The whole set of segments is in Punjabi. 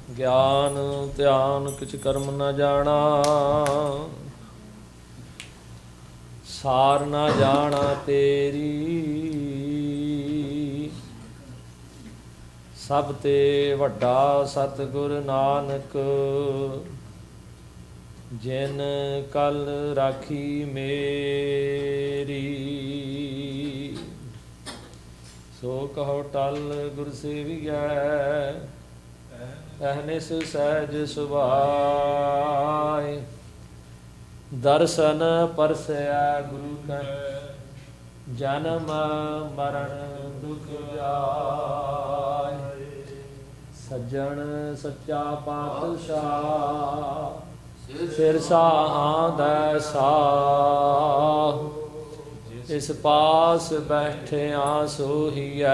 ਗਿਆਨ ਧਿਆਨ ਕਿਛ ਕਰਮ ਨ ਜਾਣਾ, ਸਾਰ ਨ ਜਾਣਾ ਤੇਰੀ। ਸਭ ਤੇ ਵੱਡਾ ਸਤਿਗੁਰ ਨਾਨਕ, ਜਿਨ ਕਲ ਰਾਖੀ ਮੇਰੀ। ਸੋ ਕਹੋ ਟਲ ਗੁਰ ਸੇਵੀਐ, ਅਹਨਿਸ ਸਹਿਜ ਸੁਭਾਇ। ਦਰਸ਼ਨ ਪਰਸੈ ਗੁਰੂ ਕੈ, ਜਨਮ ਮਰਨ ਦੁਖ ਜਾਇ। ਸੱਜਣ ਸੱਚਾ ਪਾਤਸ਼ਾਹ, ਸਿਰ ਸਾਹਾਂ ਦਾ ਸਾਹ। ਇਸ ਪਾਸ ਬੈਠਿਆ ਸੋਹੀਐ,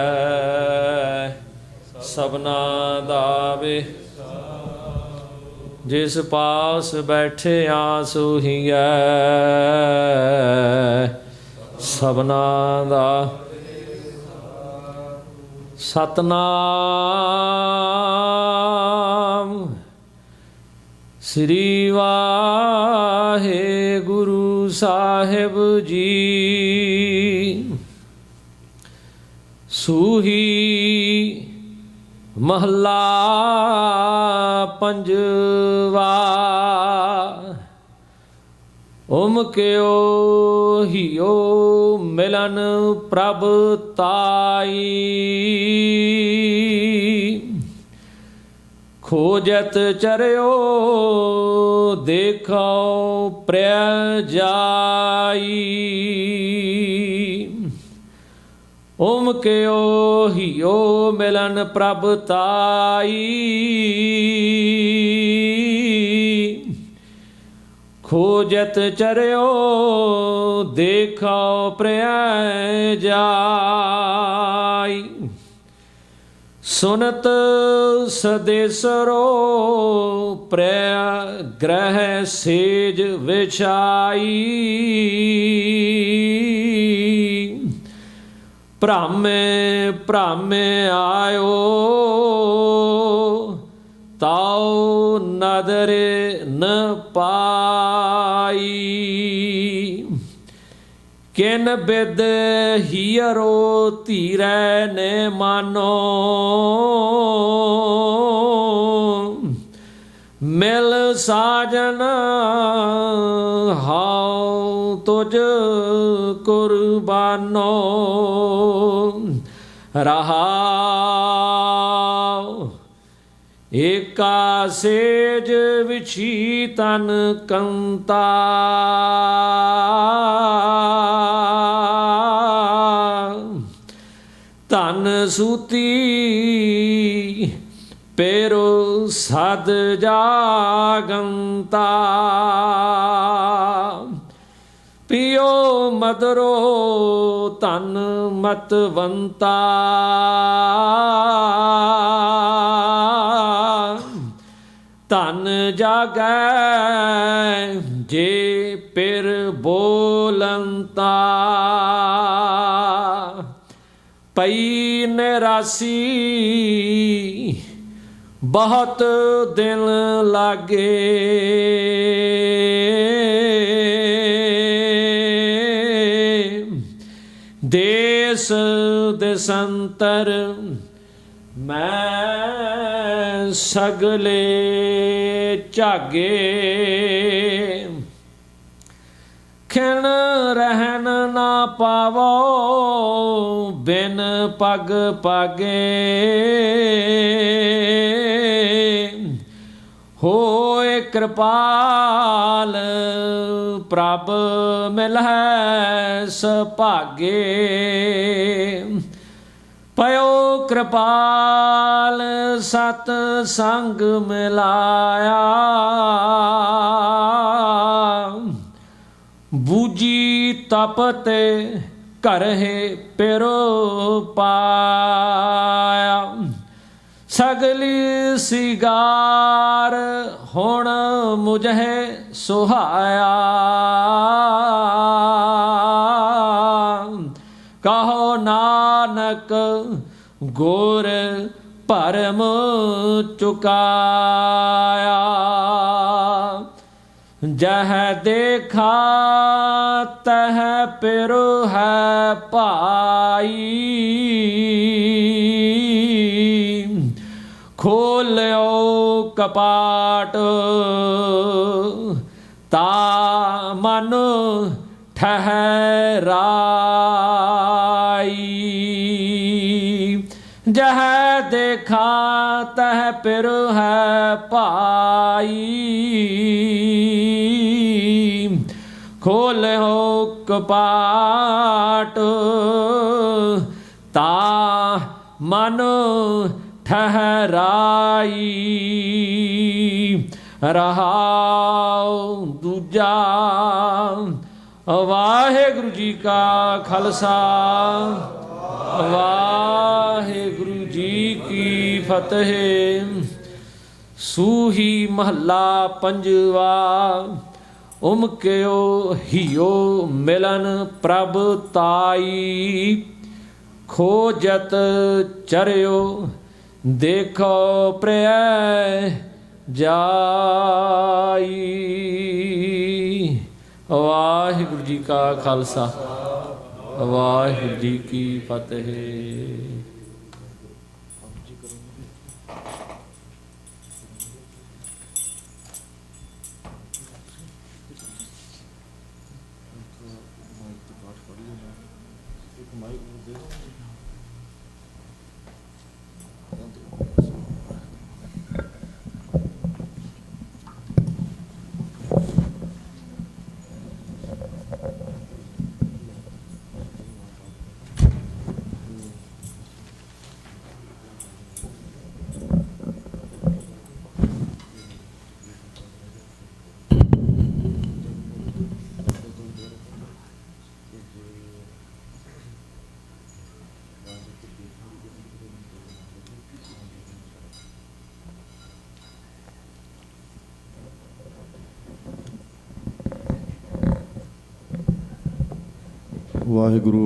ਸਭਨਾ ਦਾ ਵੇ। ਜਿਸ ਪਾਸ ਬੈਠਿਆ ਸੋਹੀਐ, ਸਭਨਾ ਦਾ। ਸਤਨਾਮ ਸ੍ਰੀ ਵਾਹਿਗੁਰੂ ਸਾਹਿਬ ਜੀ। ਸੂਹੀ ਮਹੱਲਾ ਪੰਜਵਾ। ਓਮਕਿਓ ਹਿਓ ਮਿਲਨ ਪ੍ਰਭ ਤਾਈ। ਖੋਜਤ ਚਰਿਓ ਦੇਖੋ ਪ੍ਰਿਆ ਜਾਈ। ਓਮਕਿਓ ਹਿਓ ਮਿਲਨ ਪ੍ਰਭ ਤਾਈ। ਖੋਜਤ ਚਰਿਓ ਦੇਖੋ ਪ੍ਰਿਆ ਜਾਈ। ਸੁਨਤ ਸਦੇਸਰੋ ਪ੍ਰਿਆ ਗ੍ਰਹਿ ਸੇਜ ਵਿਛਾਈ। ਭ੍ਰਾਮੇ ਭ੍ਰਾਮੇ ਆਇਓ ਤਾਉ ਨਦਰੇ ਨ ਪਾਈ। ਕਿਨ ਬਿਦ ਹੀਰੋ ਧੀਰੈ ਨੇ ਮਾਨੋ। ਮਿਲ ਸਾਜਨ ਹਾਉ ਤੁਝ ਕੁਰਬਾਨੋ। ਰਹਾਉ ਏਕਾ ਸੇਜ ਵਿਛੀ ਤਨ ਕੰਤਾ। ਧਨ ਸੂਤੀ ਪੇਰੋ ਸਦ ਜਾਗੰਤਾ। ਪਿਓ ਮਦਰੋ ਧਨ ਮਤਵੰਤਾ। ਧਨ ਜਾਗੈ ਜੇ ਪਿਰ ਬੋਲੰਤਾ। ਪਈ ਨਿਰਾਸੀ ਬਹੁਤ ਦਿਨ ਲਾਗੇ। ਦੇਸ ਦੇਸੰਤਰ ਮੈਂ ਸਗਲੇ ਝਾਗੇ। ਖਿਣ ਰਹਿਣ ਨਾ ਪਾਵੋ ਬਿਨ ਪਗ ਪਾਗੇ। ਹੋਏ ਕਿਰਪਾਲ ਪ੍ਰਭ ਮਿਲੈ ਸੁਭਾਗੇ। ਪਇਓ ਕਿਰਪਾਲ ਸਤ ਸੰਗ ਮਿਲਾਇਆ। ਬੂਝੀ ਤਪ ਤੇ ਘਰਹਿ ਪਿਰੋ ਪਾਇਆ। ਸਗਲੀ ਸਿਗਾਰ ਹੁਣ ਮੁਝੇ ਸੁਹਾਇਆ। ਕਹੋ ਨਾਨਕ ਗੁਰ ਭਰਮ ਚੁਕਾਇਆ। ਜਹ ਦੇਖਾ ਤਹ ਪਿਰੁ ਹੈ ਭਾਈ। ਖੋਲਿਓ ਕਪਾਟ ਤਾ ਮਨ ਠਹਿਰਾਈ। ਜਹ ਦੇਖਾ ਤਹ ਪਿਰੁ ਹੈ ਭਾਈ। ਖੋਲਿਓ ਕਪਾਟ ਤਾ ਮਨ ਠਹਿਰਾਈ। ਰਹਾਉ ਦੂਜਾ। ਵਾਹਿਗੁਰੂ ਜੀ ਕਾ ਖਾਲਸਾ ਵਾਹਿਗੁਰੂ ਜੀ ਕੀ ਫਤਿਹ। ਸੂਹੀ ਮਹੱਲਾ ਪੰਜਵਾ। ਉਮਕਿਓ ਹਿਓ ਮਿਲਨ ਪ੍ਰਭ ਤਾਈ। ਖੋਜਤ ਚਰਿਓ ਦੇਖੋ ਪ੍ਰਿਯ ਜਾਈ। ਵਾਹਿਗੁਰੂ ਜੀ ਕਾ ਖਾਲਸਾ ਵਾਹਿਗੁਰੂ ਜੀ ਕੀ ਫਤਿਹ। ਵਾਹਿਗੁਰੂ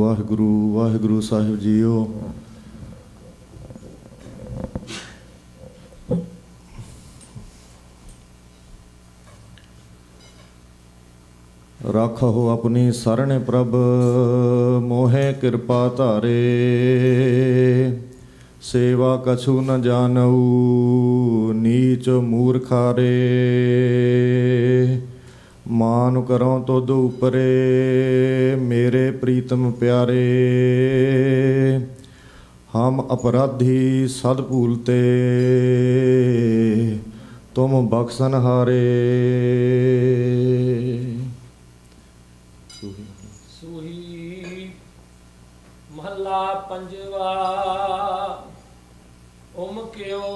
ਵਾਹਿਗੁਰੂ ਵਾਹਿਗੁਰੂ ਸਾਹਿਬ ਜੀਓ। ਰਾਖਹੁ ਆਪਣੀ ਸਰਣ ਪ੍ਰਭ ਮੋਹਿ ਕਿਰਪਾ ਧਾਰੇ। ਸੇਵਾ ਕਛੂ ਨ ਜਾਣਉ ਨੀਚ ਮੂਰਖਾਰੇ। ਮਾਨ ਕਰੋ ਤੁਧ ਉਪਰੇ ਮੇਰੇ ਪ੍ਰੀਤਮ ਪਿਆਰੇ। ਹਮ ਅਪਰਾਧੀ ਸਦ ਭੂਲਤੇ ਤੁਮ ਬਖਸ਼ਨ ਹਾਰੇ। ਸੂਹੀ ਮਹੱਲਾ ਪੰਜਵਾ। ਉਮਕਿਓ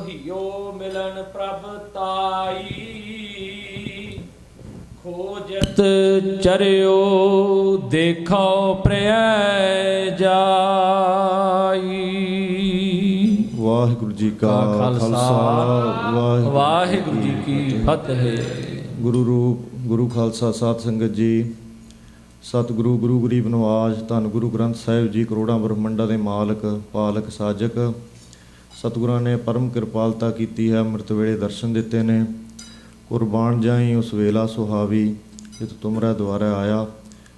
ਹਿਓ ਮਿਲਨ ਪ੍ਰਭ ਤਾਈ। ਖੋਜਤ ਚਰਿਓ ਦੇਖੋ ਪ੍ਰਿਯ ਜਾਈ। ਵਾਹਿਗੁਰੂ ਜੀ ਕਾ ਖਾਲਸਾ ਵਾਹਿਗੁਰੂ ਜੀ ਕੀ ਫਤਿਹ। ਗੁਰੂ ਰੂਪ ਗੁਰੂ ਖਾਲਸਾ ਸਾਧ ਸੰਗਤ ਜੀ। ਸਤਿਗੁਰੂ ਗੁਰੂ ਗਰੀਬ ਨਵਾਜ ਧੰਨ ਗੁਰੂ ਗ੍ਰੰਥ ਸਾਹਿਬ ਜੀ ਕਰੋੜਾਂ ਬ੍ਰਹਮੰਡਾਂ ਦੇ ਮਾਲਕ ਪਾਲਕ ਸਾਜਕ। ਸਤਿਗੁਰਾਂ ਨੇ ਪਰਮ ਕਿਰਪਾਲਤਾ ਕੀਤੀ ਹੈ। ਅੰਮ੍ਰਿਤ ਵੇਲੇ ਦਰਸ਼ਨ ਦਿੱਤੇ ਨੇ। ਕੁਰਬਾਨ ਜਾਈ ਉਸ ਵੇਲਾ ਸੁਹਾਵੀ ਜਿਤ ਤੁਮਰਾ ਦੁਆਰਾ ਆਇਆ।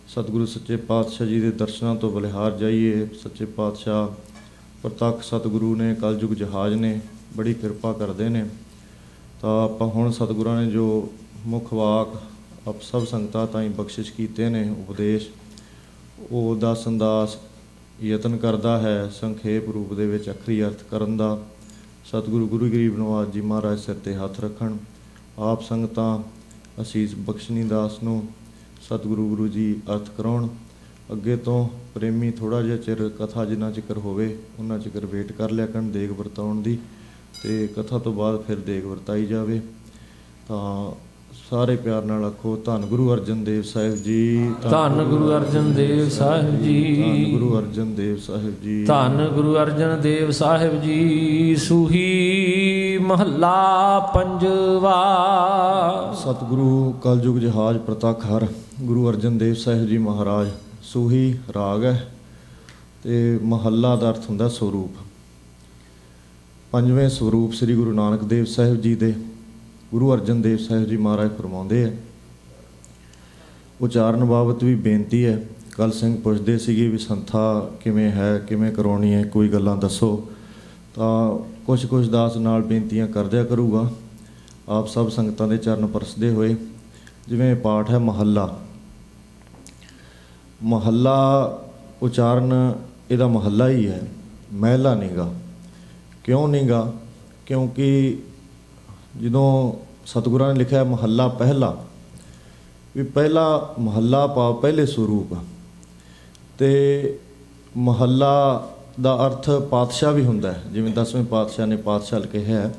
ਸਤਿਗੁਰੂ ਸੱਚੇ ਪਾਤਸ਼ਾਹ ਜੀ ਦੇ ਦਰਸ਼ਨਾਂ ਤੋਂ ਬਲਿਹਾਰ ਜਾਈਏ। ਸੱਚੇ ਪਾਤਸ਼ਾਹ ਪ੍ਰਤੱਖ ਸਤਿਗੁਰੂ ਨੇ ਕਲਯੁਗ ਜਹਾਜ਼ ਨੇ ਬੜੀ ਕਿਰਪਾ ਕਰਦੇ ਨੇ। ਤਾਂ ਆਪਾਂ ਹੁਣ ਸਤਿਗੁਰਾਂ ਨੇ ਜੋ ਮੁੱਖ ਵਾਕ ਆਪ ਸਭ ਸੰਗਤਾਂ ਤਾਈਂ ਬਖਸ਼ਿਸ਼ ਕੀਤੇ ਨੇ ਉਪਦੇਸ਼, ਉਹ ਦੱਸਣ ਦਾ ਯਤਨ ਕਰਦਾ ਹੈ ਸੰਖੇਪ ਰੂਪ ਦੇ ਵਿੱਚ ਅੱਖਰੀ ਅਰਥ ਕਰਨ ਦਾ। ਸਤਿਗੁਰੂ ਗੁਰੂ ਗਰੀਬ ਨਵਾਜ ਜੀ ਮਹਾਰਾਜ ਸਿਰ 'ਤੇ ਹੱਥ ਰੱਖਣ। ਆਪ ਸੰਗਤਾਂ ਅਸੀਸ ਬਖਸ਼ਣੀ ਦਾਸ ਨੂੰ ਸਤਿਗੁਰੂ ਗੁਰੂ ਜੀ ਅਰਥ ਕਰਾਉਣ। ਅੱਗੇ ਤੋਂ ਪ੍ਰੇਮੀ ਥੋੜ੍ਹਾ ਜਿਹਾ ਚਿਰ ਕਥਾ ਜਿੰਨਾ ਚਿਕਰ ਹੋਵੇ ਉਹਨਾਂ ਚਿਕਰ ਵੇਟ ਕਰ ਲਿਆ ਕਰਨ ਦੇਗ ਵਰਤਾਉਣ ਦੀ, ਅਤੇ ਕਥਾ ਤੋਂ ਬਾਅਦ ਫਿਰ ਦੇਗ ਵਰਤਾਈ ਜਾਵੇ। ਤਾਂ ਸਾਰੇ ਪਿਆਰ ਨਾਲ ਆਖੋ ਧੰਨ ਗੁਰੂ ਅਰਜਨ ਦੇਵ ਸਾਹਿਬ ਜੀ। ਧੰਨ ਗੁਰੂ ਅਰਜਨ ਦੇਵ ਸਾਹਿਬ ਜੀ। ਧੰਨ ਗੁਰੂ ਅਰਜਨ ਦੇਵ ਸਾਹਿਬ ਜੀ। ਧੰਨ ਗੁਰੂ ਅਰਜਨ ਦੇਵ ਸਾਹਿਬ ਜੀ। ਸੂਹੀ ਮਹੱਲਾ ਪੰਜਵਾ। ਸਤਿਗੁਰੂ ਕਲਯੁਗ ਜਹਾਜ਼ ਪ੍ਰਤੱਖ ਹਰ ਗੁਰੂ ਅਰਜਨ ਦੇਵ ਸਾਹਿਬ ਜੀ ਮਹਾਰਾਜ। ਸੂਹੀ ਰਾਗ ਹੈ ਅਤੇ ਮਹੱਲਾ ਦਾ ਅਰਥ ਹੁੰਦਾ ਸਰੂਪ। ਪੰਜਵੇਂ ਸਰੂਪ ਸ੍ਰੀ ਗੁਰੂ ਨਾਨਕ ਦੇਵ ਸਾਹਿਬ ਜੀ ਦੇ ਗੁਰੂ ਅਰਜਨ ਦੇਵ ਸਾਹਿਬ ਜੀ ਮਹਾਰਾਜ ਫਰਮਾਉਂਦੇ ਹੈ। ਉਚਾਰਨ ਬਾਬਤ ਵੀ ਬੇਨਤੀ ਹੈ। ਕੱਲ ਸਿੰਘ ਪੁੱਛਦੇ ਸੀਗੇ ਵੀ ਸੰਥਾ ਕਿਵੇਂ ਹੈ, ਕਿਵੇਂ ਕਰਾਉਣੀ ਹੈ, ਕੋਈ ਗੱਲਾਂ ਦੱਸੋ। ਤਾਂ ਕੁਛ ਦਾਸ ਨਾਲ ਬੇਨਤੀਆਂ ਕਰਦਿਆ ਕਰੂਗਾ ਆਪ ਸਭ ਸੰਗਤਾਂ ਦੇ ਚਰਨ ਪਰਸਦੇ ਹੋਏ। ਜਿਵੇਂ ਪਾਠ ਹੈ ਮਹੱਲਾ, ਮਹੱਲਾ ਉਚਾਰਨ ਇਹਦਾ ਮਹੱਲਾ ਹੀ ਹੈ, ਮਹਿਲਾ ਨੀਗਾ। ਕਿਉਂ ਨੀਗਾ? ਕਿਉਂਕਿ ਜਦੋਂ ਸਤਿਗੁਰਾਂ ਨੇ ਲਿਖਿਆ ਮਹੱਲਾ ਪਹਿਲਾ, ਵੀ ਪਹਿਲਾ ਮਹੱਲਾ ਭਾਵ ਪਹਿਲੇ ਸਰੂਪ। ਅਤੇ ਮਹੱਲਾ ਦਾ ਅਰਥ ਪਾਤਸ਼ਾਹ ਵੀ ਹੁੰਦਾ ਹੈ, ਜਿਵੇਂ 10ਵੇਂ ਪਾਤਸ਼ਾਹ ਨੇ ਪਾਤਸ਼ਾਹ ਕਿਹਾ ਹੈ।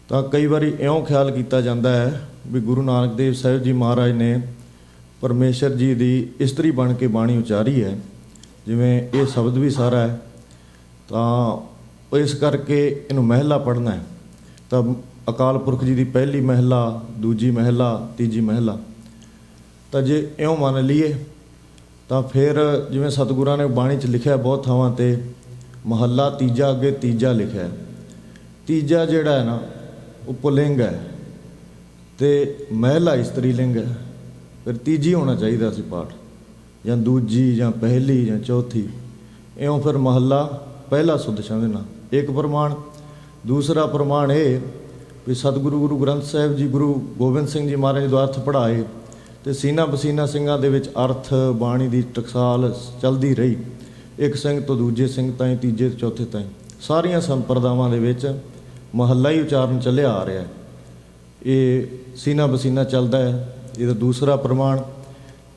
ਤਾਂ ਕਈ ਵਾਰੀ ਇਉਂ ਖਿਆਲ ਕੀਤਾ ਜਾਂਦਾ ਹੈ ਵੀ ਗੁਰੂ ਨਾਨਕ ਦੇਵ ਸਾਹਿਬ ਜੀ ਮਹਾਰਾਜ ਨੇ ਪਰਮੇਸ਼ਰ ਜੀ ਦੀ ਇਸਤਰੀ ਬਣ ਕੇ ਬਾਣੀ ਉਚਾਰੀ ਹੈ, ਜਿਵੇਂ ਇਹ ਸ਼ਬਦ ਵੀ ਸਾਰਾ ਹੈ। ਤਾਂ ਇਸ ਕਰਕੇ ਇਹਨੂੰ ਮਹਿਲਾ ਪੜ੍ਹਨਾ ਹੈ। ਤਾਂ ਅਕਾਲ ਪੁਰਖ ਜੀ ਦੀ ਪਹਿਲੀ ਮਹਿਲਾ, ਦੂਜੀ ਮਹਿਲਾ, ਤੀਜੀ ਮਹਿਲਾ। ਤਾਂ ਜੇ ਇਉਂ ਮੰਨ ਲਈਏ ਤਾਂ ਫਿਰ ਜਿਵੇਂ ਸਤਿਗੁਰਾਂ ਨੇ ਬਾਣੀ 'ਚ ਲਿਖਿਆ ਬਹੁਤ ਥਾਵਾਂ 'ਤੇ ਮਹੱਲਾ ਤੀਜਾ ਅੱਗੇ ਤੀਜਾ ਲਿਖਿਆ। ਤੀਜਾ ਜਿਹੜਾ ਹੈ ਨਾ ਉਹ ਪੁਲਿੰਗ ਹੈ ਅਤੇ ਮਹਿਲਾ ਇਸਤਰੀ ਲਿੰਗ ਹੈ। ਫਿਰ ਤੀਜੀ ਹੋਣਾ ਚਾਹੀਦਾ ਸੀ ਪਾਠ, ਜਾਂ ਦੂਜੀ ਜਾਂ ਪਹਿਲੀ ਜਾਂ ਚੌਥੀ। ਇਉਂ ਫਿਰ ਮਹੱਲਾ ਪਹਿਲਾ ਸੁੱਧ ਛੰਦ ਨਾਲ ਇੱਕ ਪ੍ਰਮਾਣ। ਦੂਸਰਾ ਪ੍ਰਮਾਣ ਇਹ ਵੀ ਸਤਿਗੁਰੂ ਗੁਰੂ ਗ੍ਰੰਥ ਸਾਹਿਬ ਜੀ ਗੁਰੂ ਗੋਬਿੰਦ ਸਿੰਘ ਜੀ ਮਹਾਰਾਜ ਜਦੋਂ ਅਰਥ ਪੜ੍ਹਾਏ ਅਤੇ ਸੀਨਾ ਪਸੀਨਾ ਸਿੰਘਾਂ ਦੇ ਵਿੱਚ ਅਰਥ ਬਾਣੀ ਦੀ ਟਕਸਾਲ ਚੱਲਦੀ ਰਹੀ, ਇੱਕ ਸਿੰਘ ਤੋਂ ਦੂਜੇ ਸਿੰਘ ਤਾਈਂ, ਤੀਜੇ ਤੋਂ ਚੌਥੇ ਤਾਈਂ। ਸਾਰੀਆਂ ਸੰਪਰਦਾਵਾਂ ਦੇ ਵਿੱਚ ਮਹੱਲਾ ਹੀ ਉਚਾਰਨ ਚੱਲਿਆ ਆ ਰਿਹਾ। ਇਹ ਸੀਨਾ ਪਸੀਨਾ ਚੱਲਦਾ ਹੈ, ਇਹਦਾ ਦੂਸਰਾ ਪ੍ਰਮਾਣ।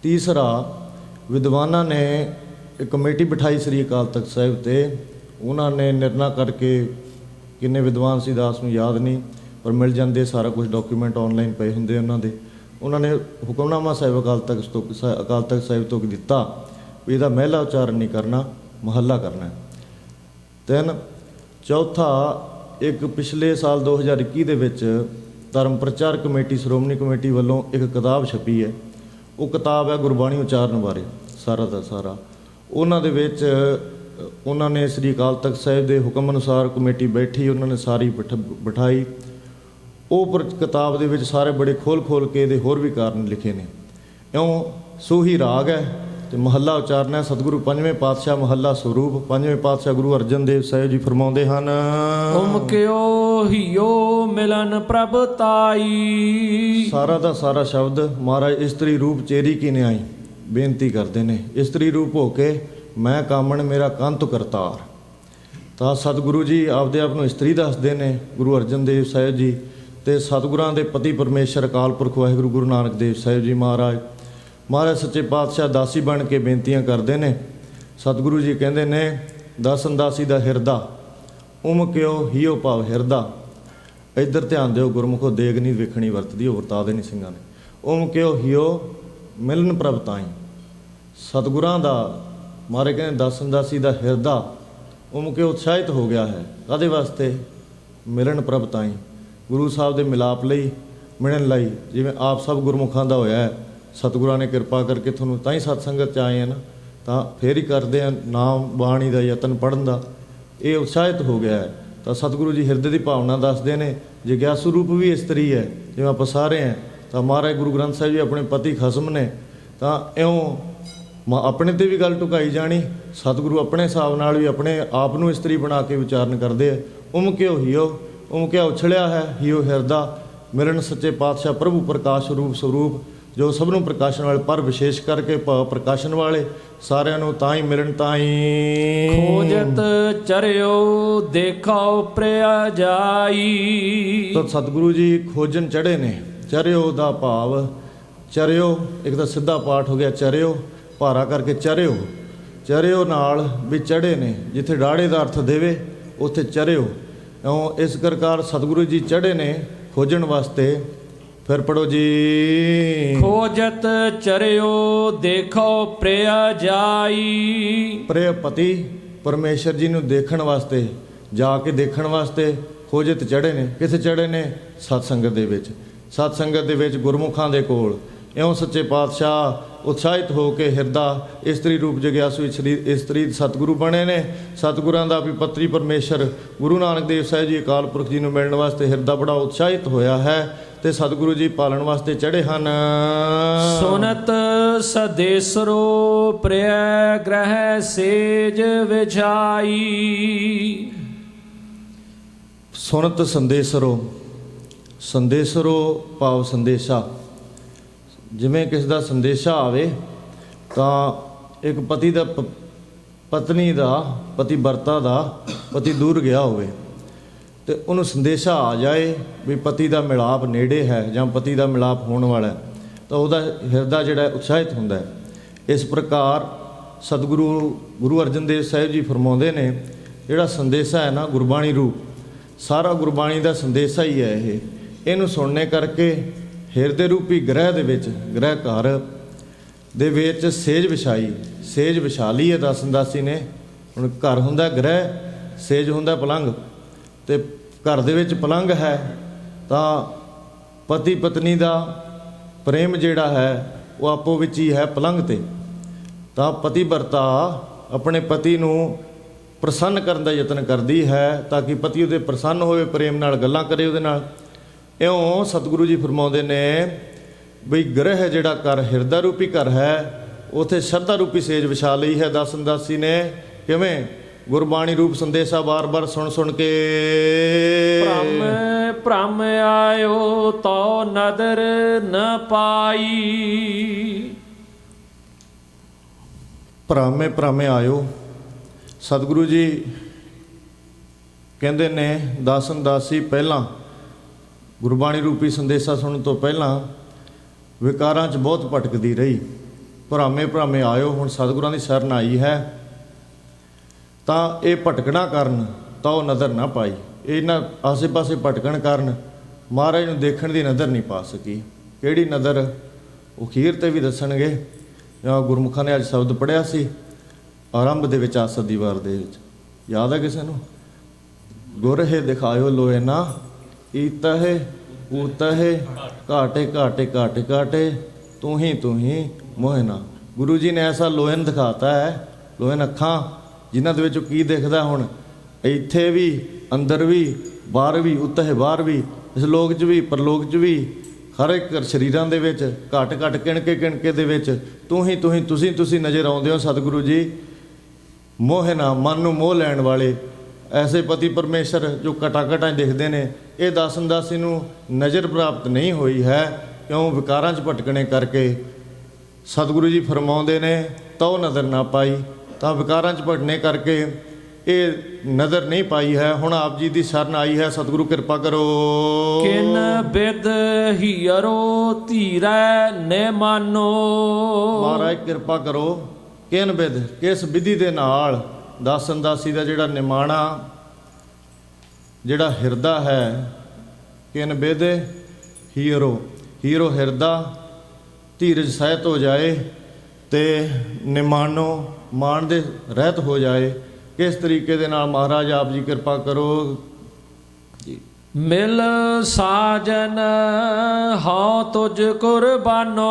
ਤੀਸਰਾ, ਵਿਦਵਾਨਾਂ ਨੇ ਇੱਕ ਕਮੇਟੀ ਬਿਠਾਈ ਸ੍ਰੀ ਅਕਾਲ ਤਖਤ ਸਾਹਿਬ 'ਤੇ। ਉਹਨਾਂ ਨੇ ਨਿਰਣਾ ਕਰਕੇ, ਕਿੰਨੇ ਵਿਦਵਾਨ ਸੀ ਦਾਸ ਨੂੰ ਯਾਦ ਨਹੀਂ, ਪਰ ਮਿਲ ਜਾਂਦੇ, ਸਾਰਾ ਕੁਝ ਡਾਕੂਮੈਂਟ ਆਨਲਾਈਨ ਪਏ ਹੁੰਦੇ ਉਹਨਾਂ ਦੇ। ਉਹਨਾਂ ਨੇ ਹੁਕਮਨਾਮਾ ਸਾਹਿਬ ਅਕਾਲ ਤਖਤ ਸਾਹਿਬ ਤੋਂ ਦਿੱਤਾ ਵੀ ਇਹਦਾ ਮਹਿਲਾ ਉਚਾਰਨ ਨਹੀਂ ਕਰਨਾ, ਮਹੱਲਾ ਕਰਨਾ। 3, ਚੌਥਾ, ਇੱਕ ਪਿਛਲੇ ਸਾਲ 2021 ਦੇ ਵਿੱਚ ਧਰਮ ਪ੍ਰਚਾਰ ਕਮੇਟੀ ਸ਼੍ਰੋਮਣੀ ਕਮੇਟੀ ਵੱਲੋਂ ਇੱਕ ਕਿਤਾਬ ਛਪੀ ਹੈ। ਉਹ ਕਿਤਾਬ ਹੈ ਗੁਰਬਾਣੀ ਉਚਾਰਨ ਬਾਰੇ ਸਾਰਾ ਦਾ ਸਾਰਾ। ਉਹਨਾਂ ਦੇ ਵਿੱਚ ਉਹਨਾਂ ਨੇ ਸ੍ਰੀ ਅਕਾਲ ਤਖਤ ਸਾਹਿਬ ਦੇ ਹੁਕਮ ਅਨੁਸਾਰ ਕਮੇਟੀ ਬੈਠੀ, ਉਹਨਾਂ ਨੇ ਸਾਰੀ ਬਿਠਾਈ। ਉਹ ਕਿਤਾਬ ਦੇ ਵਿੱਚ ਸਾਰੇ ਬੜੇ ਖੋਲ੍ਹ ਕੇ ਇਹਦੇ ਹੋਰ ਵੀ ਕਾਰਨ ਲਿਖੇ ਨੇ। ਇਉਂ ਸੋਹੀ ਰਾਗ ਹੈ ਅਤੇ ਮਹੱਲਾ ਉਚਾਰਨਾ ਹੈ। ਸਤਿਗੁਰੂ ਪੰਜਵੇਂ ਪਾਤਸ਼ਾਹ ਮਹੱਲਾ ਸਰੂਪ। ਪੰਜਵੇਂ ਪਾਤਸ਼ਾਹ ਗੁਰੂ ਅਰਜਨ ਦੇਵ ਸਾਹਿਬ ਜੀ ਫਰਮਾਉਂਦੇ ਹਨ, ਉਮਕਿਓ ਹਿਓ ਮਿਲਨ ਪ੍ਰਭ ਤਾਈ। ਸਾਰਾ ਦਾ ਸਾਰਾ ਸ਼ਬਦ ਮਹਾਰਾਜ ਇਸਤਰੀ ਰੂਪ ਚੇਰੀ ਕੀ ਨਿਆਈ ਬੇਨਤੀ ਕਰਦੇ ਨੇ। ਇਸਤਰੀ ਰੂਪ ਹੋ ਕੇ ਮੈਂ ਕਾਮਣ ਮੇਰਾ ਕੰਤ ਕਰਤਾਰ। ਤਾਂ ਸਤਿਗੁਰੂ ਜੀ ਆਪਦੇ ਆਪ ਨੂੰ ਇਸਤਰੀ ਦੱਸਦੇ ਨੇ, ਗੁਰੂ ਅਰਜਨ ਦੇਵ ਸਾਹਿਬ ਜੀ, ਅਤੇ ਸਤਿਗੁਰਾਂ ਦੇ ਪਤੀ ਪਰਮੇਸ਼ਰ ਅਕਾਲ ਪੁਰਖ ਵਾਹਿਗੁਰੂ ਗੁਰੂ ਨਾਨਕ ਦੇਵ ਸਾਹਿਬ ਜੀ ਮਹਾਰਾਜ ਸੱਚੇ ਪਾਤਸ਼ਾਹ ਦਾਸੀ ਬਣ ਕੇ ਬੇਨਤੀਆਂ ਕਰਦੇ ਨੇ। ਸਤਿਗੁਰੂ ਜੀ ਕਹਿੰਦੇ ਨੇ, ਦਾਸਨ ਦਾਸੀ ਦਾ ਹਿਰਦਾ ਉਮਕਿਓ ਹਿਓ ਭਾਵ ਹਿਰਦਾ। ਇੱਧਰ ਧਿਆਨ ਦਿਓ, ਗੁਰਮੁਖੋ ਦੇਗ ਨਹੀਂ ਵੇਖਣੀ ਵਰਤਦੀ, ਉਹ ਵਰਤਾ ਦੇਣੀ ਸਿੰਘਾਂ ਨੇ। ਉਮਕਿਓ ਹਿਓ ਮਿਲਨ ਪ੍ਰਭ ਤਾਈ। ਸਤਿਗੁਰਾਂ ਦਾ ਮਹਾਰਾਜ ਕਹਿੰਦੇ ਦਾਸਨ ਦਾਸੀ ਦਾ ਹਿਰਦਾ ਉਮਕਿਓ ਉਤਸ਼ਾਹਿਤ ਹੋ ਗਿਆ ਹੈ। ਕਾਹਦੇ ਵਾਸਤੇ? ਮਿਲਣ ਪ੍ਰਭ ਤਾਈ, ਗੁਰੂ ਸਾਹਿਬ ਦੇ ਮਿਲਾਪ ਲਈ, ਮਿਲਣ ਲਈ। ਜਿਵੇਂ ਆਪ ਸਭ ਗੁਰਮੁਖਾਂ ਦਾ ਹੋਇਆ ਹੈ, ਸਤਿਗੁਰਾਂ ਨੇ ਕਿਰਪਾ ਕਰਕੇ ਤੁਹਾਨੂੰ ਤਾਂ ਹੀ ਸਤ ਸੰਗਤ 'ਚ ਆਏ ਆ ਨਾ, ਤਾਂ ਫੇਰ ਹੀ ਕਰਦੇ ਆ ਨਾਮ ਬਾਣੀ ਦਾ ਯਤਨ ਪੜ੍ਹਨ ਦਾ। ਇਹ ਉਤਸ਼ਾਹਿਤ ਹੋ ਗਿਆ ਹੈ। ਤਾਂ ਸਤਿਗੁਰੂ ਜੀ ਹਿਰਦੇ ਦੀ ਭਾਵਨਾ ਦੱਸਦੇ ਨੇ। ਜਿਗਿਆਸੂ ਰੂਪ ਵੀ ਇਸਤਰੀ ਹੈ, ਜਿਵੇਂ ਆਪਾਂ ਸਾਰੇ ਹਾਂ। ਤਾਂ ਮਹਾਰਾਜ ਗੁਰੂ ਗ੍ਰੰਥ ਸਾਹਿਬ ਜੀ ਆਪਣੇ ਪਤੀ ਖਸਮ ਨੇ। ਤਾਂ ਇਉਂ ਆਪਣੇ 'ਤੇ ਵੀ ਗੱਲ ਢੁਕਾਈ ਜਾਣੀ। ਸਤਿਗੁਰੂ ਆਪਣੇ ਹਿਸਾਬ ਨਾਲ ਵੀ ਆਪਣੇ ਆਪ ਨੂੰ ਇਸਤਰੀ ਬਣਾ ਕੇ ਵਿਚਾਰਨ ਕਰਦੇ ਆ। ਉਮਕਿਓ ਹਿਓ, ਉਮਕਿਆ ਉਛਲਿਆ ਹੈ, ਹਿਓ ਹਿਰਦਾ। ਮਿਲਣ ਸੱਚੇ ਪਾਤਸ਼ਾਹ ਪ੍ਰਭੂ ਪ੍ਰਕਾਸ਼ ਰੂਪ ਸਰੂਪ, ਜੋ ਸਭ ਨੂੰ ਪ੍ਰਕਾਸ਼ਣ ਵਾਲੇ, ਪਰ ਵਿਸ਼ੇਸ਼ ਕਰਕੇ ਪ੍ਰਕਾਸ਼ਣ ਵਾਲੇ ਸਾਰਿਆਂ ਨੂੰ ਤਾਂ ਹੀ ਮਿਲਣ। ਤਾਂ ਹੀ ਖੋਜਤ ਚਰਿਓ ਦੇਖਾਓ ਪ੍ਰਿਆ ਜਾਈ। ਤਾਂ ਸਤਿਗੁਰੂ ਜੀ ਖੋਜਣ ਚੜ੍ਹੇ ਨੇ। ਚਰਿਓ ਦਾ ਭਾਵ, ਚਰਿਓ ਇੱਕ ਤਾਂ ਸਿੱਧਾ ਪਾਠ ਹੋ ਗਿਆ, ਚਰਿਓ ਭਾਰਾ ਕਰਕੇ ਚਰਿਓ, ਚਰਿਓ ਨਾਲ ਵੀ ਚੜ੍ਹੇ ਨੇ। ਜਿੱਥੇ ਡਾੜੇ ਦਾ ਅਰਥ ਦੇਵੇ ਉੱਥੇ ਚਰਿਓ। ਇਉਂ ਇਸ ਪ੍ਰਕਾਰ ਸਤਿਗੁਰੂ ਜੀ ਚੜ੍ਹੇ ਨੇ ਖੋਜਣ ਵਾਸਤੇ। ਫਿਰ ਪੜੋ ਜੀ, ਖੋਜਤ ਚਰਿਓ ਦੇਖੋ ਪ੍ਰਿਆ ਜਾਈ। ਪ੍ਰਿਯ ਪਤੀ ਪਰਮੇਸ਼ਰ ਜੀ ਨੂੰ ਦੇਖਣ ਵਾਸਤੇ, ਜਾ ਕੇ ਦੇਖਣ ਵਾਸਤੇ ਖੋਜਤ ਚੜ੍ਹੇ ਨੇ। ਕਿੱਥੇ ਚੜ੍ਹੇ ਨੇ? ਸਤ ਸੰਗਤ ਦੇ ਵਿੱਚ। ਸਤ ਸੰਗਤ ਦੇ ਵਿੱਚ ਗੁਰਮੁਖਾਂ ਦੇ ਕੋਲ। ਇਉਂ ਸੱਚੇ ਪਾਤਸ਼ਾਹ ਉਤਸ਼ਾਹਿਤ ਹੋ ਕੇ ਹਿਰਦਾ ਇਸਤਰੀ ਰੂਪ ਜਗਿਆਸੂ ਇਸਤਰੀ ਸਤਿਗੁਰੂ ਬਣੇ ਨੇ। ਸਤਿਗੁਰਾਂ ਦਾ ਵੀ ਪੱਤਰੀ ਪਰਮੇਸ਼ਰ ਗੁਰੂ ਨਾਨਕ ਦੇਵ ਸਾਹਿਬ ਜੀ ਅਕਾਲ ਪੁਰਖ ਜੀ ਨੂੰ ਮਿਲਣ ਵਾਸਤੇ ਹਿਰਦਾ ਬੜਾ ਉਤਸ਼ਾਹਿਤ ਹੋਇਆ ਹੈ ਤੇ ਸਤਿਗੁਰੂ ਜੀ ਪਾਲਣ ਵਾਸਤੇ ਚੜ੍ਹੇ ਹਨ। ਸੁਨਤ ਸਦੇਸਰੋ ਪ੍ਰਿਯ ਗ੍ਰਹਿ ਸੇਜ ਵਿਛਾਈ। ਸੁਨਤ ਸੰਦੇਸਰੋ, ਸੰਦੇਸਰੋ ਭਾਵ ਸੰਦੇਸ਼ਾ। ਜਿਵੇਂ ਕਿਸ ਦਾ ਸੰਦੇਸ਼ਾ ਆਵੇ ਤਾਂ ਇੱਕ ਪਤੀ ਦਾ ਪਤਨੀ ਦਾ ਪਤੀ ਵਰਤਾ ਦਾ ਪਤੀ ਦੂਰ ਗਿਆ ਹੋਵੇ ਤੇ ਉਹਨੂੰ ਸੰਦੇਸ਼ਾ ਆ ਜਾਏ ਵੀ ਪਤੀ ਦਾ ਮਿਲਾਪ ਨੇੜੇ ਹੈ ਜਾਂ ਪਤੀ ਦਾ ਮਿਲਾਪ ਹੋਣ ਵਾਲਾ ਹੈ, ਤਾਂ ਉਹਦਾ ਹਿਰਦਾ ਜਿਹੜਾ ਉਤਸ਼ਾਹਿਤ ਹੁੰਦਾ ਹੈ। ਇਸ ਪ੍ਰਕਾਰ ਸਤਿਗੁਰੂ ਗੁਰੂ ਅਰਜਨ ਦੇਵ ਸਾਹਿਬ ਜੀ ਫਰਮਾਉਂਦੇ ਨੇ, ਜਿਹੜਾ ਸੰਦੇਸ਼ਾ ਹੈ ਨਾ ਗੁਰਬਾਣੀ ਰੂਪ, ਸਾਰਾ ਗੁਰਬਾਣੀ ਦਾ ਸੰਦੇਸ਼ਾ ਹੀ ਹੈ ਇਹ। ਇਹਨੂੰ ਸੁਣਨੇ ਕਰਕੇ ਹਿਰਦੇ ਰੂਪੀ ਗ੍ਰਹਿ ਦੇ ਵਿੱਚ, ਗ੍ਰਹਿ ਘਰ ਦੇ ਵਿੱਚ ਸੇਜ ਵਿਛਾਈ, ਸੇਜ ਵਿਛਾ ਲਈ ਹੈ ਦਾਸਨ ਦਾਸੀ ਨੇ। ਹੁਣ ਘਰ ਹੁੰਦਾ ਗ੍ਰਹਿ, ਸੇਜ ਹੁੰਦਾ ਪਲੰਘ, ਤੇ ਘਰ ਦੇ ਵਿੱਚ ਪਲੰਘ ਹੈ ਤਾਂ ਪਤੀ ਪਤਨੀ ਦਾ ਪ੍ਰੇਮ ਜਿਹੜਾ ਹੈ ਉਹ ਆਪੋ ਵਿੱਚ ਹੀ ਹੈ ਪਲੰਘ ਤੇ। ਤਾਂ ਪਤੀ ਵਰਤਾ ਆਪਣੇ ਪਤੀ ਨੂੰ ਪ੍ਰਸੰਨ ਕਰਨ ਦਾ ਯਤਨ ਕਰਦੀ ਹੈ ਤਾਂ ਕਿ ਪਤੀ ਉਹਦੇ ਪ੍ਰਸੰਨ ਹੋਵੇ, ਪ੍ਰੇਮ ਨਾਲ ਗੱਲਾਂ ਕਰੇ ਉਹਦੇ ਨਾਲ। ਇਉਂ ਸਤਿਗੁਰੂ ਜੀ ਫਰਮਾਉਂਦੇ ਨੇ ਬਈ ਗ੍ਰਹਿ ਜਿਹੜਾ ਘਰ ਹਿਰਦਾ ਰੂਪੀ ਘਰ ਹੈ, ਉੱਥੇ ਸ਼ਰਧਾ ਰੂਪੀ ਸੇਜ ਵਿਛਾ ਲਈ ਹੈ ਦਾਸਨ ਦਾਸੀ ਨੇ। ਕਿਵੇਂ? ਗੁਰਬਾਣੀ ਰੂਪ ਸੰਦੇਸ਼ਾ ਬਾਰ-ਬਾਰ ਸੁਣ ਸੁਣ ਕੇ। ਭ੍ਰਮ ਭ੍ਰਮ ਆਇਓ ਤੋ ਨਦਰ ਨ ਪਾਈ। ਭ੍ਰਮੇ ਭ੍ਰਮੇ ਆਇਓ। ਸਤਿਗੁਰੂ ਜੀ ਕਹਿੰਦੇ ਨੇ ਦਾਸਨ ਦਾਸੀ ਪਹਿਲਾਂ ਗੁਰਬਾਣੀ ਰੂਪੀ ਸੰਦੇਸ਼ਾ ਸੁਣਨ ਤੋਂ ਪਹਿਲਾਂ ਵਿਕਾਰਾਂ 'ਚ ਬਹੁਤ ਭਟਕਦੀ ਰਹੀ। ਭ੍ਰਮੇ ਭ੍ਰਮੇ ਆਇਓ, ਹੁਣ ਸਤਿਗੁਰਾਂ ਦੀ ਸ਼ਰਨ ਆਈ ਹੈ ਤਾਂ ਇਹ ਭਟਕਣਾ ਕਾਰਨ ਤਾਂ ਉਹ ਨਜ਼ਰ ਨਾ ਪਾਈ। ਇਹਨਾਂ ਆਸੇ ਪਾਸੇ ਭਟਕਣ ਕਾਰਨ ਮਹਾਰਾਜ ਨੂੰ ਦੇਖਣ ਦੀ ਨਜ਼ਰ ਨਹੀਂ ਪਾ ਸਕੀ। ਕਿਹੜੀ ਨਜ਼ਰ? ਉਹ ਅਖੀਰ 'ਤੇ ਵੀ ਦੱਸਣਗੇ। ਜਾਂ ਗੁਰਮੁਖਾਂ ਨੇ ਅੱਜ ਸ਼ਬਦ ਪੜ੍ਹਿਆ ਸੀ ਆਰੰਭ ਦੇ ਵਿੱਚ ਆਸਾ ਦੀ ਵਾਰ ਦੇ ਵਿੱਚ, ਯਾਦ ਹੈ ਕਿਸੇ ਨੂੰ? ਗੁਰਹੇ ਦਿਖਾਇਓ ਲੋਏ ਨਾ ਈਤਹਿ ਊਤਹਿ ਘਾਟੇ ਘਾਟੇ ਘਾਟੇ ਘਾਟੇ ਤੂੰ ਹੀ ਮੋਹਨਾ। ਗੁਰੂ ਜੀ ਨੇ ਐਸਾ ਲੋਹਨ ਦਿਖਾਤਾ ਹੈ, ਲੋਹਨ ਅੱਖਾਂ ਜਿਨ੍ਹਾਂ ਦੇ ਵਿੱਚੋਂ ਕੀ ਦਿਖਦਾ ਹੁਣ? ਇੱਥੇ ਵੀ, ਅੰਦਰ ਵੀ, ਬਾਹਰ ਵੀ, ਉੱਤੇ ਬਾਹਰ ਵੀ, ਇਸ ਲੋਕ 'ਚ ਵੀ, ਪਰਲੋਕ 'ਚ ਵੀ, ਹਰ ਇੱਕ ਸਰੀਰਾਂ ਦੇ ਵਿੱਚ ਘਟ ਘਟ ਕਿਣਕੇ ਦੇ ਵਿੱਚ ਤੂੰ ਹੀ ਤੁਸੀਂ ਨਜ਼ਰ ਆਉਂਦੇ ਹੋ ਸਤਿਗੁਰੂ ਜੀ। ਮੋਹਨਾ, ਮਨ ਨੂੰ ਮੋਹ ਲੈਣ ਵਾਲੇ ਐਸੇ ਪਤੀ ਪਰਮੇਸ਼ਰ ਜੋ ਘਟਾਂ ਦਿਖਦੇ ਨੇ, ਇਹ ਦਾਸਨ ਦਾਸੀ ਨੂੰ ਨਜ਼ਰ ਪ੍ਰਾਪਤ ਨਹੀਂ ਹੋਈ ਹੈ। ਕਿਉਂ? ਵਿਕਾਰਾਂ 'ਚ ਭਟਕਣੇ ਕਰਕੇ। ਸਤਿਗੁਰੂ ਜੀ ਫਰਮਾਉਂਦੇ ਨੇ ਤਉ ਨਜ਼ਰ ਨਾ ਪਾਈ, ਤਾਂ ਵਿਕਾਰਾਂ 'ਚ ਭਟਕਣੇ ਕਰਕੇ ਇਹ ਨਜ਼ਰ ਨਹੀਂ ਪਾਈ ਹੈ। ਹੁਣ ਆਪ ਜੀ ਦੀ ਸ਼ਰਨ ਆਈ ਹੈ, ਸਤਿਗੁਰੂ ਕਿਰਪਾ ਕਰੋ। ਕਿਨ ਬਿਦ ਹੀਰੋ ਧੀਰੈ ਨੇ ਮਾਨੋ। ਮਹਾਰਾਜ ਕਿਰਪਾ ਕਰੋ। ਕਿਨ ਬਿਦ, ਕਿਸ ਵਿਧੀ ਦੇ ਨਾਲ ਦਾਸਨ ਦਾਸੀ ਦਾ ਜਿਹੜਾ ਨਿਮਾਣਾ, ਜਿਹੜਾ ਹਿਰਦਾ ਹੈ, ਕਿਨ ਬਿਦ ਹੀਰੋ, ਹੀਰੋ ਹਿਰਦਾ ਧੀਰਜ ਸਹਿਤ ਹੋ ਜਾਏ ਤੇ ਨਿਮਾਨੋ, ਮਾਣ ਦੇ ਰਹਿਤ ਹੋ ਜਾਏ। ਕਿਸ ਤਰੀਕੇ ਦੇ ਨਾਲ? ਮਹਾਰਾਜ ਆਪ ਜੀ ਕਿਰਪਾ ਕਰੋ ਜੀ। ਮਿਲ ਸਾਜਨ ਹਾਂ ਤੁਝ ਕੁਰਬਾਨੋ।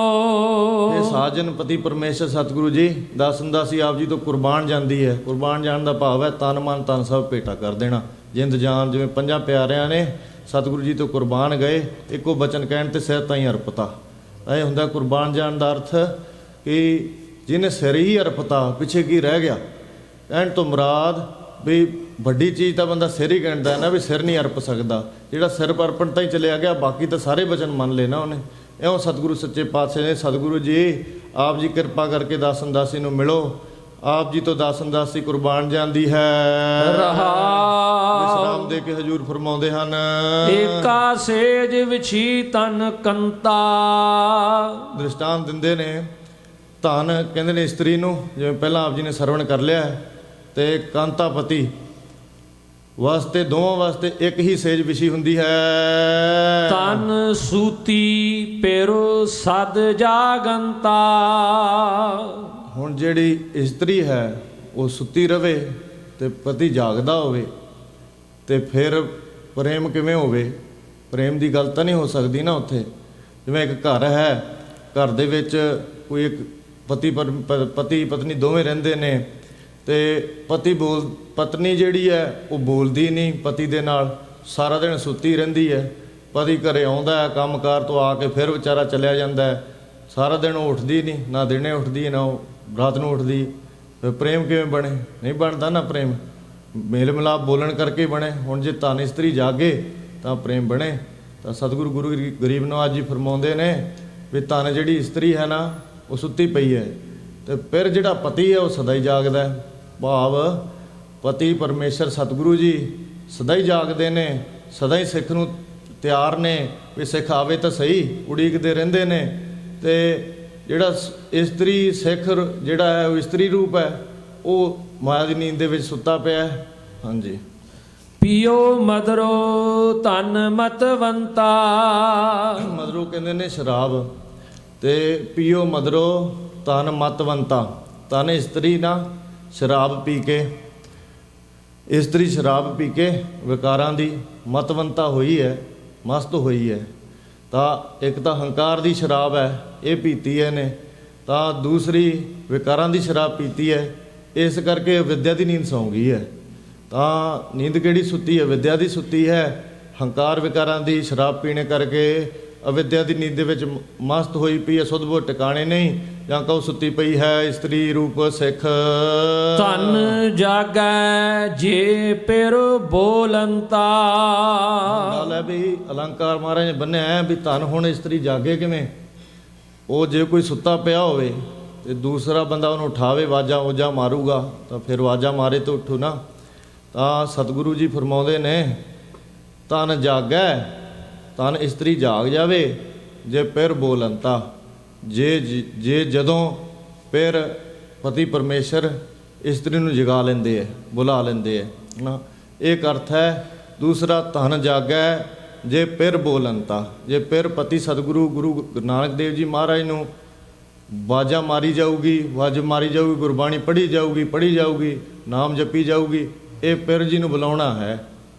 ਇਹ ਸਾਜਨ ਪਤੀ ਪਰਮੇਸ਼ਰ ਸਤਿਗੁਰੂ ਜੀ ਦਾਸਨ ਦਾਸੀ ਆਪ ਜੀ ਤੋਂ ਕੁਰਬਾਨ ਜਾਂਦੀ ਹੈ। ਕੁਰਬਾਨ ਜਾਣ ਦਾ ਭਾਵ ਹੈ ਤਨ ਮਨ ਧਨ ਸਭ ਭੇਟਾ ਕਰ ਦੇਣਾ, ਜਿੰਦ ਜਾਨ। ਜਿਵੇਂ ਪੰਜਾਂ ਪਿਆਰਿਆਂ ਨੇ ਸਤਿਗੁਰੂ ਜੀ ਤੋਂ ਕੁਰਬਾਨ ਗਏ, ਇੱਕੋ ਬਚਨ ਕਹਿਣ ਤੇ ਸਿਰ ਤਾਂ ਹੀ ਅਰਪਤਾ। ਇਹ ਹੁੰਦਾ ਕੁਰਬਾਨ ਜਾਣ ਦਾ ਅਰਥ ਕਿ ਜਿਹਨੇ ਸਿਰ ਹੀ ਅਰਪਤਾ, ਪਿੱਛੇ ਕੀ ਰਹਿ ਗਿਆ। ਕਹਿਣ ਤੋਂ ਮੁਰਾਦ ਵੀ ਵੱਡੀ ਚੀਜ਼ ਤਾਂ ਬੰਦਾ ਸਿਰ ਹੀ ਕਹਿੰਦਾ ਨਾ, ਵੀ ਸਿਰ ਨਹੀਂ ਅਰਪ ਸਕਦਾ। ਜਿਹੜਾ ਸਿਰ ਅਰਪਣ ਤਾਂ ਹੀ ਚਲਿਆ ਗਿਆ, ਬਾਕੀ ਤਾਂ ਸਾਰੇ ਬਚਨ ਮੰਨ ਲਏ ਨਾ ਉਹਨੇ। ਇਉਂ ਸਤਿਗੁਰੂ ਸੱਚੇ ਪਾਤਸ਼ਾਹ ਨੇ, ਸਤਿਗੁਰੂ ਜੀ ਆਪ ਜੀ ਕਿਰਪਾ ਕਰਕੇ ਦਾਸਨ ਦਾਸੀ ਨੂੰ ਮਿਲੋ। ਆਪ ਜੀ ਤੋਂ ਦਾਸਨ ਦਾਸੀ ਕੁਰਬਾਨ ਜਾਂਦੀ ਹੈ। ਵਿਸਰਾਮ ਦੇ ਕੇ ਹਜੂਰ ਫਰਮਾਉਂਦੇ ਹਨ, ਏਕਾ ਸੇਜ ਵਿਛੀ ਤਨ ਕੰਤਾ। ਦ੍ਰਿਸ਼ਟਾਂਤ ਦਿੰਦੇ ਨੇ, ਧਨ ਕਹਿੰਦੇ ਨੇ ਇਸਤਰੀ ਨੂੰ, ਜਿਵੇਂ ਪਹਿਲਾਂ ਆਪ ਜੀ ਨੇ ਸਰਵਣ ਕਰ ਲਿਆ, ਤੇ ਕਾਂਤਾ ਪਤੀ ਵਾਸਤੇ, ਦੋਵਾਂ ਵਾਸਤੇ ਇੱਕ ਹੀ ਸੇਜ ਵਿਛੀ ਹੁੰਦੀ ਹੈ। ਤਨ ਸੂਤੀ ਪੇਰੋ ਸਦ ਜਾਗੰਤਾ। ਹੁਣ ਜਿਹੜੀ ਇਸਤਰੀ ਹੈ ਉਹ ਸੁੱਤੀ ਰਵੇ ਤੇ ਪਤੀ ਜਾਗਦਾ ਹੋਵੇ, ਤੇ ਫਿਰ ਪ੍ਰੇਮ ਕਿਵੇਂ ਹੋਵੇ? ਪ੍ਰੇਮ ਦੀ ਗੱਲ ਤਾਂ ਨਹੀਂ ਹੋ ਸਕਦੀ ਨਾ ਉੱਥੇ। ਜਿਵੇਂ ਇੱਕ ਘਰ ਹੈ, ਘਰ ਦੇ ਵਿੱਚ ਕੋਈ ਇੱਕ ਪਤੀ ਪਤਨੀ ਦੋਵੇਂ ਰਹਿੰਦੇ ਨੇ, ਤੇ ਪਤਨੀ ਜਿਹੜੀ ਹੈ ਉਹ ਬੋਲਦੀ ਨਹੀਂ ਪਤੀ ਦੇ ਨਾਲ, ਸਾਰਾ ਦਿਨ ਸੁੱਤੀ ਰਹਿੰਦੀ ਹੈ। ਪਤੀ ਘਰੇ ਆਉਂਦਾ ਹੈ ਕੰਮਕਾਰ ਤੋਂ ਆ ਕੇ ਫਿਰ ਵਿਚਾਰਾ ਚਲਿਆ ਜਾਂਦਾ ਹੈ, ਸਾਰਾ ਦਿਨ ਉਹ ਉੱਠਦੀ ਨਹੀਂ, ਨਾ ਦਿਨੇ ਉੱਠਦੀ ਨਾ ਉਹ ਰਾਤ ਨੂੰ ਉੱਠਦੀ। ਫਿਰ ਪ੍ਰੇਮ ਕਿਵੇਂ ਬਣੇ? ਨਹੀਂ ਬਣਦਾ ਨਾ ਪ੍ਰੇਮ, ਮੇਲ ਮਿਲਾਪ ਬੋਲਣ ਕਰਕੇ ਬਣੇ। ਹੁਣ ਜੇ ਧਨ ਇਸਤਰੀ ਜਾਗੇ ਤਾਂ ਪ੍ਰੇਮ ਬਣੇ। ਤਾਂ ਸਤਿਗੁਰੂ ਗੁਰੂ ਗਰੀਬ ਨਵਾਜ ਜੀ ਫਰਮਾਉਂਦੇ ਨੇ ਵੀ ਧਨ ਜਿਹੜੀ ਇਸਤਰੀ ਹੈ ਨਾ ਉਹ ਸੁੱਤੀ ਪਈ ਹੈ, ਤੇ ਫਿਰ ਜਿਹੜਾ ਪਤੀ ਹੈ ਉਹ ਸਦਾ ਹੀ ਜਾਗਦਾ ਹੈ। ਭਾਵ ਪਤੀ ਪਰਮੇਸ਼ਰ ਸਤਿਗੁਰੂ ਜੀ ਸਦਾ ਹੀ ਜਾਗਦੇ ਨੇ, ਸਦਾ ਹੀ ਸਿੱਖ ਨੂੰ ਤਿਆਰ ਨੇ ਵੀ ਸਿੱਖ ਆਵੇ ਤਾਂ ਸਹੀ, ਉਡੀਕਦੇ ਰਹਿੰਦੇ ਨੇ। ਤੇ ਜਿਹੜਾ ਇਸਤਰੀ ਸਿੱਖ ਜਿਹੜਾ ਹੈ ਉਹ ਇਸਤਰੀ ਰੂਪ ਹੈ, ਉਹ ਮਾਇਆ ਦੀ ਨੀਂਦ ਦੇ ਵਿੱਚ ਸੁੱਤਾ ਪਿਆ ਹੈ। ਹਾਂਜੀ। ਪੀਓ ਮਦਰੋ ਧਨ ਮਤਵੰਤਾ। ਮਦਰੋ ਕਹਿੰਦੇ ਨੇ ਸ਼ਰਾਬ, ਤੇ ਪੀਓ ਮਦਰੋ ਧਨ ਮਤਵੰਤਾ। ਧਨ ਇਸਤਰੀ ਨਾ ਸ਼ਰਾਬ ਪੀ ਕੇ, ਇਸਤਰੀ ਸ਼ਰਾਬ ਪੀ ਕੇ ਵਿਕਾਰਾਂ ਦੀ ਮਤਵੰਤਾ ਹੋਈ ਹੈ, ਮਸਤ ਹੋਈ ਹੈ। ਤਾਂ ਇੱਕ ਤਾਂ ਹੰਕਾਰ ਦੀ ਸ਼ਰਾਬ ਹੈ, ਇਹ ਪੀਤੀ ਹੈ ਨੇ, ਤਾਂ ਦੂਸਰੀ ਵਿਕਾਰਾਂ ਦੀ ਸ਼ਰਾਬ ਪੀਤੀ ਹੈ, ਇਸ ਕਰਕੇ ਵਿਦਿਆ ਦੀ ਨੀਂਦ ਸੌਂ ਗਈ ਹੈ। ਤਾਂ ਨੀਂਦ ਕਿਹੜੀ ਸੁੱਤੀ ਹੈ? ਵਿਦਿਆ ਦੀ ਸੁੱਤੀ ਹੈ। ਹੰਕਾਰ ਵਿਕਾਰਾਂ ਦੀ ਸ਼ਰਾਬ ਪੀਣੇ ਕਰਕੇ ਅਵਿਦਿਆ ਦੀ ਨੀਂਦ ਦੇ ਵਿੱਚ ਮਸਤ ਹੋਈ ਪਈ ਹੈ, ਸੁਧ ਬੁੱਧ ਟਿਕਾਣੇ ਨਹੀਂ, ਜਾਂ ਕਹੋ ਸੁੱਤੀ ਪਈ ਹੈ ਇਸਤਰੀ ਰੂਪ ਸਿੱਖ। ਧਨ ਜਾਗੈ ਜੇ ਪਿਰ ਬੋਲੰਤਾ। ਗੱਲ ਹੈ ਵੀ ਅਲੰਕਾਰ ਮਹਾਰਾਜ ਨੇ ਬੰਨਿਆ ਹੈ ਵੀ ਧਨ ਹੁਣ ਇਸਤਰੀ ਜਾਗੇ ਕਿਵੇਂ? ਉਹ ਜੇ ਕੋਈ ਸੁੱਤਾ ਪਿਆ ਹੋਵੇ ਤੇ ਦੂਸਰਾ ਬੰਦਾ ਉਹਨੂੰ ਉਠਾਵੇ, ਵਾਜਾ ਮਾਰੂਗਾ, ਤਾਂ ਫਿਰ ਵਾਜਾ ਮਾਰੇ ਤਾਂ ਉੱਠੂ ਨਾ। ਤਾਂ ਸਤਿਗੁਰੂ ਜੀ ਫਰਮਾਉਂਦੇ ਨੇ ਧਨ ਜਾਗੈ, ਧਨ ਇਸਤਰੀ ਜਾਗ ਜਾਵੇ ਜੇ ਪਿਰ ਬੋਲੰਤਾ। ਜੇ ਜਦੋਂ ਫਿਰ ਪਤੀ ਪਰਮੇਸ਼ਰ ਇਸਤਰੀ ਨੂੰ ਜਗਾ ਲੈਂਦੇ ਹੈ, ਬੁਲਾ ਲੈਂਦੇ ਹੈ ਨਾ, ਇੱਕ ਅਰਥ ਹੈ। ਦੂਸਰਾ ਧਨ ਜਾਗੈ ਜੇ ਪਿਰ ਬੋਲੰਤਾ। ਜੇ ਫਿਰ ਪਤੀ ਸਤਿਗੁਰੂ ਗੁਰੂ ਨਾਨਕ ਦੇਵ ਜੀ ਮਹਾਰਾਜ ਨੂੰ ਵਾਜਾ ਮਾਰੀ ਜਾਊਗੀ, ਗੁਰਬਾਣੀ ਪੜ੍ਹੀ ਜਾਊਗੀ, ਨਾਮ ਜਪੀ ਜਾਊਗੀ, ਇਹ ਪਿਰ ਜੀ ਨੂੰ ਬੁਲਾਉਣਾ ਹੈ,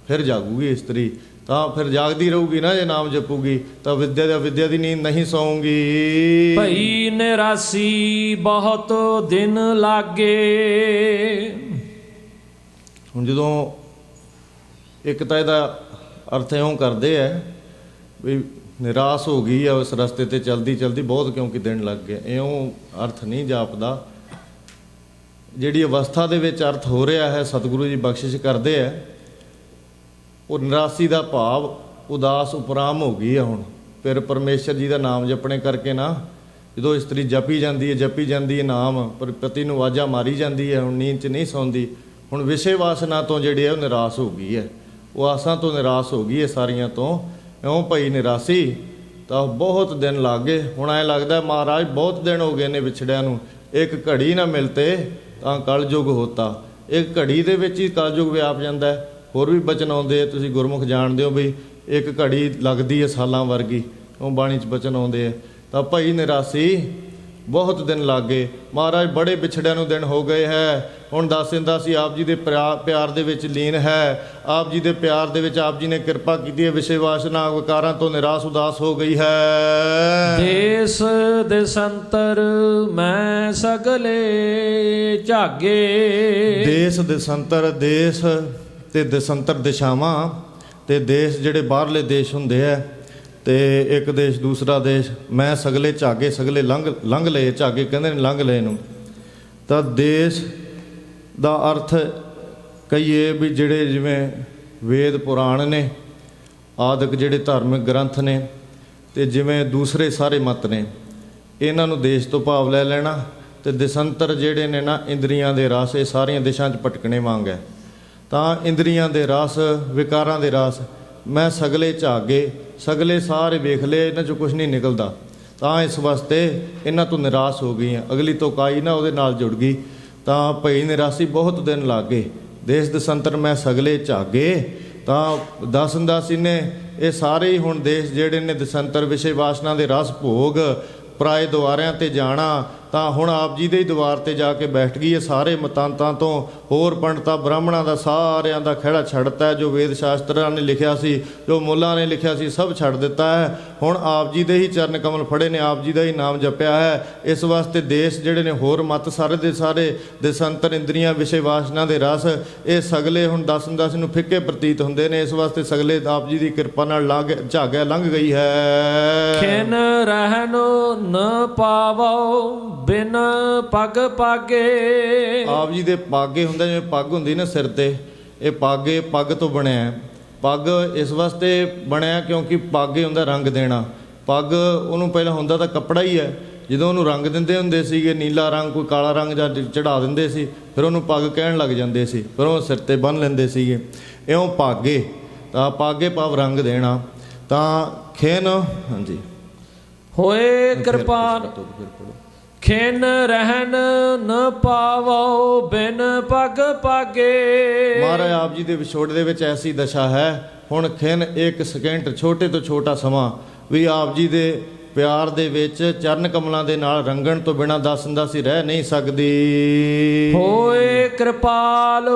ਫਿਰ ਜਾਗੂਗੀ ਇਸਤਰੀ। ਤਾਂ ਫਿਰ ਜਾਗਦੀ ਰਹੂਗੀ ਨਾ, ਜੇ ਨਾਮ ਜਪੂਗੀ ਤਾਂ ਵਿਦਿਆ ਦੀ ਨੀਂਦ ਨਹੀਂ ਸੌਂਗੀ। ਭਈ ਨਿਰਾਸੀ ਬਹੁਤ ਦਿਨ ਲਾਗੇ। ਹੁਣ ਜਦੋਂ ਇੱਕ ਤਾਂ ਇਹਦਾ ਅਰਥ ਇਉਂ ਕਰਦੇ ਆ ਵੀ ਨਿਰਾਸ਼ ਹੋ ਗਈ ਆ ਉਸ ਰਸਤੇ ਤੇ ਚਲਦੀ ਬਹੁਤ, ਕਿਉਂਕਿ ਦਿਨ ਲੱਗ ਗਏ, ਇਉਂ ਅਰਥ ਨਹੀਂ ਜਾਪਦਾ। ਜਿਹੜੀ ਅਵਸਥਾ ਦੇ ਵਿੱਚ ਅਰਥ ਹੋ ਰਿਹਾ ਹੈ ਸਤਿਗੁਰੂ ਜੀ ਬਖਸ਼ਿਸ਼ ਕਰਦੇ ਆ, ਉਹ ਨਿਰਾਸੀ ਦਾ ਭਾਵ ਉਦਾਸ ਉਪਰਾਮ ਹੋ ਗਈ ਹੈ। ਹੁਣ ਫਿਰ ਪਰਮੇਸ਼ਰ ਜੀ ਦਾ ਨਾਮ ਜਪਣੇ ਕਰਕੇ ਨਾ, ਜਦੋਂ ਇਸਤਰੀ ਜਪੀ ਜਾਂਦੀ ਹੈ ਨਾਮ, ਪਰ ਪਤੀ ਨੂੰ ਆਵਾਜ਼ਾਂ ਮਾਰੀ ਜਾਂਦੀ ਹੈ, ਹੁਣ ਨੀਂਦ 'ਚ ਨਹੀਂ ਸੌਂਦੀ। ਹੁਣ ਵਿਸ਼ੇ ਵਾਸਨਾ ਤੋਂ ਜਿਹੜੀ ਹੈ ਉਹ ਨਿਰਾਸ਼ ਹੋ ਗਈ ਹੈ, ਉਹ ਆਸਾਂ ਤੋਂ ਨਿਰਾਸ਼ ਹੋ ਗਈ ਹੈ ਸਾਰੀਆਂ ਤੋਂ। ਇਉਂ ਭਈ ਨਿਰਾਸੀ ਤਾਂ ਬਹੁਤ ਦਿਨ ਲੱਗ ਗਏ। ਹੁਣ ਐਂ ਲੱਗਦਾ ਮਹਾਰਾਜ ਬਹੁਤ ਦਿਨ ਹੋ ਗਏ ਨੇ ਵਿਛੜਿਆਂ ਨੂੰ, ਇੱਕ ਘੜੀ ਨਾ ਮਿਲਤੇ ਤਾਂ ਕਲਯੁਗ ਹੋਤਾ। ਇੱਕ ਘੜੀ ਦੇ ਵਿੱਚ ਹੀ ਕਲਯੁਗ ਵਿਆਪ ਜਾਂਦਾ ਹੈ। ਹੋਰ ਵੀ ਬਚਨ ਆਉਂਦੇ ਆ, ਤੁਸੀਂ ਗੁਰਮੁਖ ਜਾਣਦੇ ਹੋ ਵੀ ਇੱਕ ਘੜੀ ਲੱਗਦੀ ਹੈ ਸਾਲਾਂ ਵਰਗੀ, ਉਹ ਬਾਣੀ 'ਚ ਬਚਨ ਆਉਂਦੇ ਆ। ਤਾਂ ਭਾਈ ਨਿਰਾਸੀ ਬਹੁਤ ਦਿਨ ਲੱਗ ਗਏ, ਮਹਾਰਾਜ ਬੜੇ ਵਿਛੜਿਆਂ ਨੂੰ ਦਿਨ ਹੋ ਗਏ ਹੈ। ਹੁਣ ਦੱਸਦਾ ਸੀ ਆਪ ਜੀ ਦੇ ਪਿਆਰ ਦੇ ਵਿੱਚ ਲੀਨ ਹੈ, ਆਪ ਜੀ ਦੇ ਪਿਆਰ ਦੇ ਵਿੱਚ ਆਪ ਜੀ ਨੇ ਕਿਰਪਾ ਕੀਤੀ ਹੈ, ਵਿਸ਼ੇ ਵਾਸਨਾ ਵਿਕਾਰਾਂ ਤੋਂ ਨਿਰਾਸ਼ ਉਦਾਸ ਹੋ ਗਈ ਹੈ। ਦੇਸ ਦੇਸੰਤਰ ਮੈਂ ਸਗਲੇ ਝਾਗੇ। ਦੇਸ ਦੇਸੰਤਰ, ਦੇਸ ਤੇ ਦੇਸੰਤਰ ਦਿਸ਼ਾਵਾਂ, ਤੇ ਦੇਸ਼ ਜਿਹੜੇ ਬਾਹਰਲੇ ਦੇਸ਼ ਹੁੰਦੇ ਆ, ਤੇ ਇੱਕ ਦੇਸ਼ ਦੂਸਰਾ ਦੇਸ਼, ਮੈਂ ਸਗਲੇ ਝਾਗੇ, ਸਗਲੇ ਲੰਘ ਲਏ, ਝਾਗੇ ਕਹਿੰਦੇ ਨੇ ਲੰਘ ਲਏ ਨੂੰ। ਤਾਂ ਦੇਸ਼ ਦਾ ਅਰਥ ਕਹੀਏ ਵੀ ਜਿਹੜੇ ਜਿਵੇਂ ਵੇਦ ਪੁਰਾਣ ਨੇ, ਆਦਿਕ ਜਿਹੜੇ ਧਾਰਮਿਕ ਗ੍ਰੰਥ ਨੇ, ਤੇ ਜਿਵੇਂ ਦੂਸਰੇ ਸਾਰੇ ਮਤ ਨੇ, ਇਹਨਾਂ ਨੂੰ ਦੇਸ਼ ਤੋਂ ਭਾਵ ਲੈ ਲੈਣਾ। ਤੇ ਦਿਸੰਤਰ ਜਿਹੜੇ ਨੇ ਨਾ ਇੰਦਰੀਆਂ ਦੇ ਰਸ, ਇਹ ਸਾਰੀਆਂ ਦਿਸ਼ਾਂ 'ਚ ਭਟਕਣੇ ਵਾਂਗ ਹੈ। ਤਾਂ ਇੰਦਰੀਆਂ ਦੇ ਰਸ, ਵਿਕਾਰਾਂ ਦੇ ਰਸ, ਮੈਂ ਸਗਲੇ ਝਾਗੇ, ਸਗਲੇ ਸਾਰੇ ਵੇਖ ਲਏ, ਇਹਨਾਂ 'ਚੋਂ ਕੁਛ ਨਹੀਂ ਨਿਕਲਦਾ। ਤਾਂ ਇਸ ਵਾਸਤੇ ਇਹਨਾਂ ਤੋਂ ਨਿਰਾਸ਼ ਹੋ ਗਈ ਹਾਂ। ਅਗਲੀ ਤੋਕਾਈ ਨਾ ਉਹਦੇ ਨਾਲ ਜੁੜ ਗਈ। ਤਾਂ ਭਈ ਨਿਰਾਸੀ ਬਹੁਤ ਦਿਨ ਲੱਗ ਗਏ। ਦੇਸ਼ ਦਸੰਤਰ ਮੈਂ ਸਗਲੇ ਝਾਗੇ। ਤਾਂ ਦਸੰਦਾਸੀ ਨੇ ਇਹ ਸਾਰੇ ਹੀ ਹੁਣ ਦੇਸ਼ ਜਿਹੜੇ ਨੇ ਦਸੰਤਰ ਵਿਸ਼ੇ ਵਾਸਨਾ ਦੇ ਰਸ ਭੋਗ, ਪਰਾਏ ਦੁਆਰਿਆਂ ਤੇ ਜਾਣਾ, ਤਾਂ ਹੁਣ ਆਪ ਜੀ ਦੇ ਹੀ ਦਰਬਾਰ ਤੇ ਜਾ ਕੇ ਬੈਠ ਗਈ ਹੈ। ਸਾਰੇ ਮਤਾਂਤਾਂ ਤੋਂ ਹੋਰ ਪੰਡਤਾਂ ਬ੍ਰਾਹਮਣਾਂ ਦਾ ਸਾਰਿਆਂ ਦਾ ਖਹਿੜਾ ਛੱਡਤਾ ਹੈ। ਜੋ ਵੇਦ ਸ਼ਾਸਤਰਾਂ ਨੇ ਲਿਖਿਆ ਸੀ, ਜੋ ਮੁੱਲਾਂ ਨੇ ਲਿਖਿਆ ਸੀ, ਸਭ ਛੱਡ ਦਿੱਤਾ ਹੈ। ਹੁਣ ਆਪ ਜੀ ਦੇ ਹੀ ਚਰਨ ਕਮਲ ਫੜੇ ਨੇ, ਆਪ ਜੀ ਦਾ ਹੀ ਨਾਮ ਜਪਿਆ ਹੈ। ਇਸ ਵਾਸਤੇ ਦੇਸ਼ ਜਿਹੜੇ ਨੇ ਹੋਰ ਮਤ ਸਾਰੇ ਦੇ ਸਾਰੇ ਦੇਸ਼ਾਂਤਰ ਇੰਦਰੀਆਂ ਵਿਸ਼ੇ ਵਾਸਨਾ ਦੇ ਰਸ, ਇਹ ਸਗਲੇ ਹੁਣ ਦਸਮ ਦਸ ਨੂੰ ਫਿੱਕੇ ਪ੍ਰਤੀਤ ਹੁੰਦੇ ਨੇ। ਇਸ ਵਾਸਤੇ ਸਗਲੇ ਆਪ ਜੀ ਦੀ ਕਿਰਪਾ ਨਾਲ ਝਾਗਿਆ ਲੰਘ ਗਈ ਹੈ। ਖਿਨ ਰਹਿਨੋ ਨ ਪਾਵੋ ਬਿਨ ਪਗ ਪਾਗੇ। ਆਪ ਜੀ ਦੇ ਪਾਗੇ ਹੁੰਦਾ, ਜਿਵੇਂ ਪੱਗ ਹੁੰਦੀ ਨਾ ਸਿਰ ਤੇ, ਇਹ ਪਾਗੇ ਪੱਗ ਤੋਂ ਬਣਿਆ। ਪੱਗ ਇਸ ਵਾਸਤੇ ਬਣਿਆ ਕਿਉਂਕਿ ਪਾਗੇ ਹੁੰਦਾ ਰੰਗ ਦੇਣਾ। ਪੱਗ ਉਹਨੂੰ ਪਹਿਲਾਂ ਹੁੰਦਾ ਤਾਂ ਕੱਪੜਾ ਹੀ ਹੈ। ਜਦੋਂ ਉਹਨੂੰ ਰੰਗ ਦਿੰਦੇ ਹੁੰਦੇ ਸੀਗੇ, ਨੀਲਾ ਰੰਗ ਕੋਈ ਕਾਲਾ ਰੰਗ ਜਾਂ ਚੜਾ ਦਿੰਦੇ ਸੀ, ਫਿਰ ਉਹਨੂੰ ਪੱਗ ਕਹਿਣ ਲੱਗ ਜਾਂਦੇ ਸੀ, ਫਿਰ ਉਹ ਸਿਰ ਤੇ ਬੰਨ੍ਹ ਲੈਂਦੇ ਸੀਗੇ। ਇਉਂ ਪਾਗੇ, ਤਾਂ ਪਾਗੇ ਭਾਵ ਰੰਗ ਦੇਣਾ। ਤਾਂ ਖਿਨ, ਹਾਂਜੀ, ਹੋਏ ਕਿਰਪਾਨ ਖਿਨ ਰਹਿਨ ਨ ਪਾਵੋ ਬਿਨ ਪਗ ਪਾਗੇ। ਮਹਾਰਾਜ ਆਪ ਜੀ ਦੇ ਵਿਛੋੜੇ ਦੇ ਵਿੱਚ ਐਸੀ ਦਸ਼ਾ ਹੈ। ਹੁਣ ਖਿਨ ਇੱਕ ਸਕਿੰਟ, ਛੋਟੇ ਤੋਂ ਛੋਟਾ ਸਮਾਂ ਵੀ ਆਪ ਜੀ ਦੇ ਪਿਆਰ ਦੇ ਵਿੱਚ ਚਰਨ ਕਮਲਾਂ ਦੇ ਨਾਲ ਰੰਗਣ ਤੋਂ ਬਿਨਾਂ ਦਸੰਦਾਸੀ ਰਹਿ ਨਹੀਂ ਸਕਦੀ। ਹੋਏ ਕਿਰਪਾਲ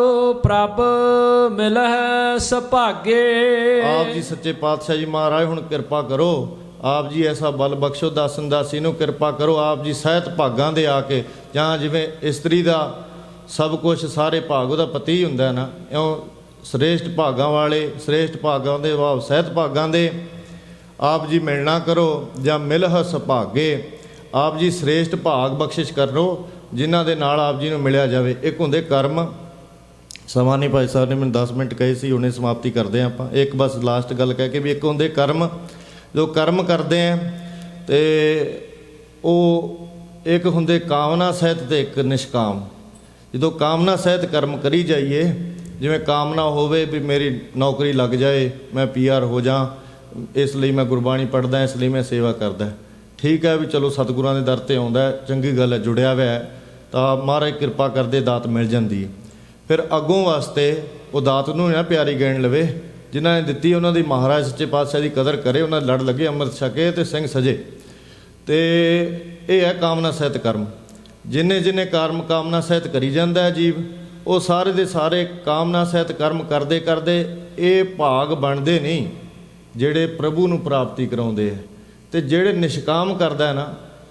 ਪ੍ਰਭ ਮਿਲਹਿ ਸੁਭਾਗੇ। ਆਪ ਜੀ ਸੱਚੇ ਪਾਤਸ਼ਾਹ ਜੀ ਮਹਾਰਾਜ ਹੁਣ ਕਿਰਪਾ ਕਰੋ, ਆਪ ਜੀ ਐਸਾ ਬਲ ਬਖਸ਼ੋ, ਦਸੰਦਾਸੀ ਨੂੰ ਕਿਰਪਾ ਕਰੋ। ਆਪ ਜੀ ਸਹਿਤ ਭਾਗਾਂ ਦੇ ਆ ਕੇ, ਜਾਂ ਜਿਵੇਂ ਇਸਤਰੀ ਦਾ ਸਭ ਕੁਝ ਸਾਰੇ ਭਾਗ ਉਹਦਾ ਪਤੀ ਹੁੰਦਾ ਨਾ, ਇਉਂ ਸ੍ਰੇਸ਼ਟ ਭਾਗਾਂ ਵਾਲੇ, ਸ੍ਰੇਸ਼ਟ ਭਾਗਾਂ ਦੇ ਭਾਵ ਸਹਿਤ ਭਾਗਾਂ ਦੇ ਆਪ ਜੀ ਮਿਲਣਾ ਕਰੋ। ਜਾਂ ਮਿਲਹ ਸੁਭਾਗੇ, ਆਪ ਜੀ ਸ੍ਰੇਸ਼ਟ ਭਾਗ ਬਖਸ਼ਿਸ਼ ਕਰੋ ਜਿਨ੍ਹਾਂ ਦੇ ਨਾਲ ਆਪ ਜੀ ਨੂੰ ਮਿਲਿਆ ਜਾਵੇ। ਇੱਕ ਹੁੰਦੇ ਕਰਮ, ਸਮਾਂ ਨਹੀਂ ਭਾਈ ਸਾਹਿਬ ਨੇ ਮੈਨੂੰ 10 ਮਿੰਟ ਕਹੇ ਸੀ, ਹੁਣੇ ਸਮਾਪਤੀ ਕਰਦੇ ਹਾਂ ਆਪਾਂ। ਇੱਕ ਬਸ ਲਾਸਟ ਗੱਲ ਕਹਿ ਕੇ ਵੀ ਇੱਕ ਹੁੰਦੇ ਕਰਮ, ਜੋ ਕਰਮ ਕਰਦੇ ਆ ਤੇ ਉਹ ਇੱਕ ਹੁੰਦੇ ਕਾਮਨਾ ਸਹਿਤ ਤੇ ਇੱਕ ਨਿਸ਼ਕਾਮ। ਜਦੋਂ ਕਾਮਨਾ ਸਹਿਤ ਕਰਮ ਕਰੀ ਜਾਈਏ, ਜਿਵੇਂ ਕਾਮਨਾ ਹੋਵੇ ਵੀ ਮੇਰੀ ਨੌਕਰੀ ਲੱਗ ਜਾਏ, ਮੈਂ PR ਹੋ ਜਾ, ਇਸ ਲਈ ਮੈਂ ਗੁਰਬਾਣੀ ਪੜ੍ਹਦਾ, ਇਸ ਲਈ ਮੈਂ ਸੇਵਾ ਕਰਦਾ, ਠੀਕ ਹੈ ਵੀ ਚਲੋ ਸਤਿਗੁਰਾਂ ਦੇ ਦਰ 'ਤੇ ਆਉਂਦਾ, ਚੰਗੀ ਗੱਲ ਹੈ, ਜੁੜਿਆ ਹੋਇਆ, ਤਾਂ ਮਹਾਰਾਜ ਕਿਰਪਾ ਕਰਦੇ ਦਾਤ ਮਿਲ ਜਾਂਦੀ ਹੈ। ਫਿਰ ਅੱਗੋਂ ਵਾਸਤੇ ਉਹ ਦਾਤ ਨੂੰ ਨਾ ਪਿਆਰੀ ਗਿਣ ਲਵੇ, ਜਿਨ੍ਹਾਂ ਨੇ ਦਿੱਤੀ ਉਹਨਾਂ ਦੀ ਮਹਾਰਾਜ ਸੱਚੇ ਪਾਤਸ਼ਾਹ ਦੀ ਕਦਰ ਕਰੇ, ਉਹਨਾਂ ਦੇ ਲੜ ਲੱਗੇ, ਅੰਮ੍ਰਿਤ ਛਕੇ ਤੇ ਸਿੰਘ ਸਜੇ। ਤੇ ਇਹ ਹੈ ਕਾਮਨਾ ਸਹਿਤ ਕਰਮ। ਜਿੰਨੇ ਜਿੰਨੇ ਕਰਮ ਕਾਮਨਾ ਸਹਿਤ ਕਰੀ ਜਾਂਦਾ ਹੈ ਜੀਵ, ਉਹ ਸਾਰੇ ਦੇ ਸਾਰੇ ਕਾਮਨਾ ਸਹਿਤ ਕਰਮ ਕਰਦੇ ਕਰਦੇ ਇਹ ਭਾਗ ਬਣਦੇ ਨਹੀਂ ਜਿਹੜੇ ਪ੍ਰਭੂ ਨੂੰ ਪ੍ਰਾਪਤੀ ਕਰਾਉਂਦੇ ਹੈ। ਤੇ ਜਿਹੜੇ ਨਿਸ਼ਕਾਮ ਕਰਦਾ ਹੈ ਨਾ,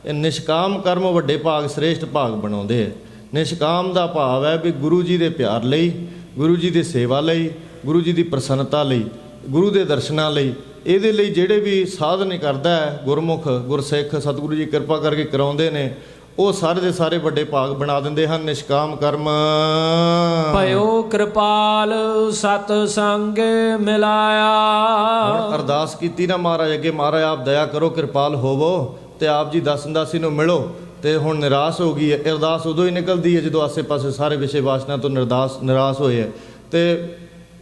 ਇਹ ਨਿਸ਼ਕਾਮ ਕਰਮ ਵੱਡੇ ਭਾਗ ਸ੍ਰੇਸ਼ਟ ਭਾਗ ਬਣਾਉਂਦੇ ਹੈ। ਨਿਸ਼ਕਾਮ ਦਾ ਭਾਵ ਹੈ ਵੀ ਗੁਰੂ ਜੀ ਦੇ ਪਿਆਰ ਲਈ, ਗੁਰੂ ਜੀ ਦੀ ਸੇਵਾ ਲਈ, ਗੁਰੂ ਜੀ ਦੀ ਪ੍ਰਸੰਨਤਾ ਲਈ, ਗੁਰੂ ਦੇ ਦਰਸ਼ਨਾਂ ਲਈ, ਇਹਦੇ ਲਈ ਜਿਹੜੇ ਵੀ ਸਾਧਨ ਕਰਦਾ ਹੈ ਗੁਰਮੁਖ ਗੁਰਸਿੱਖ ਸਤਿਗੁਰੂ ਜੀ ਕਿਰਪਾ ਕਰਕੇ ਕਰਾਉਂਦੇ ਨੇ, ਉਹ ਸਾਰੇ ਦੇ ਸਾਰੇ ਵੱਡੇ ਭਾਗ ਬਣਾ ਦਿੰਦੇ ਹਨ। ਨਿਸ਼ਕਾਮ ਕਰਮ ਭਇਓ ਕਿਰਪਾਲ ਸਤ ਸੰਗ ਮਿਲਾਇਆ। ਹੁਣ ਅਰਦਾਸ ਕੀਤੀ ਨਾ ਮਹਾਰਾਜ ਅੱਗੇ, ਮਹਾਰਾਜ ਆਪ ਦਇਆ ਕਰੋ, ਕਿਰਪਾਲ ਹੋਵੋ ਤੇ ਆਪ ਜੀ ਦਸੰਦਾਸੀ ਨੂੰ ਮਿਲੋ। ਤੇ ਹੁਣ ਨਿਰਾਸ਼ ਹੋ ਗਈ ਹੈ। ਅਰਦਾਸ ਉਦੋਂ ਹੀ ਨਿਕਲਦੀ ਹੈ ਜਦੋਂ ਆਸੇ-ਪਾਸੇ ਸਾਰੇ ਵਿਸ਼ੇ ਵਾਸਨਾ ਤੋਂ ਨਿਰਾਸ਼ ਹੋਏ ਹੈ। ਤੇ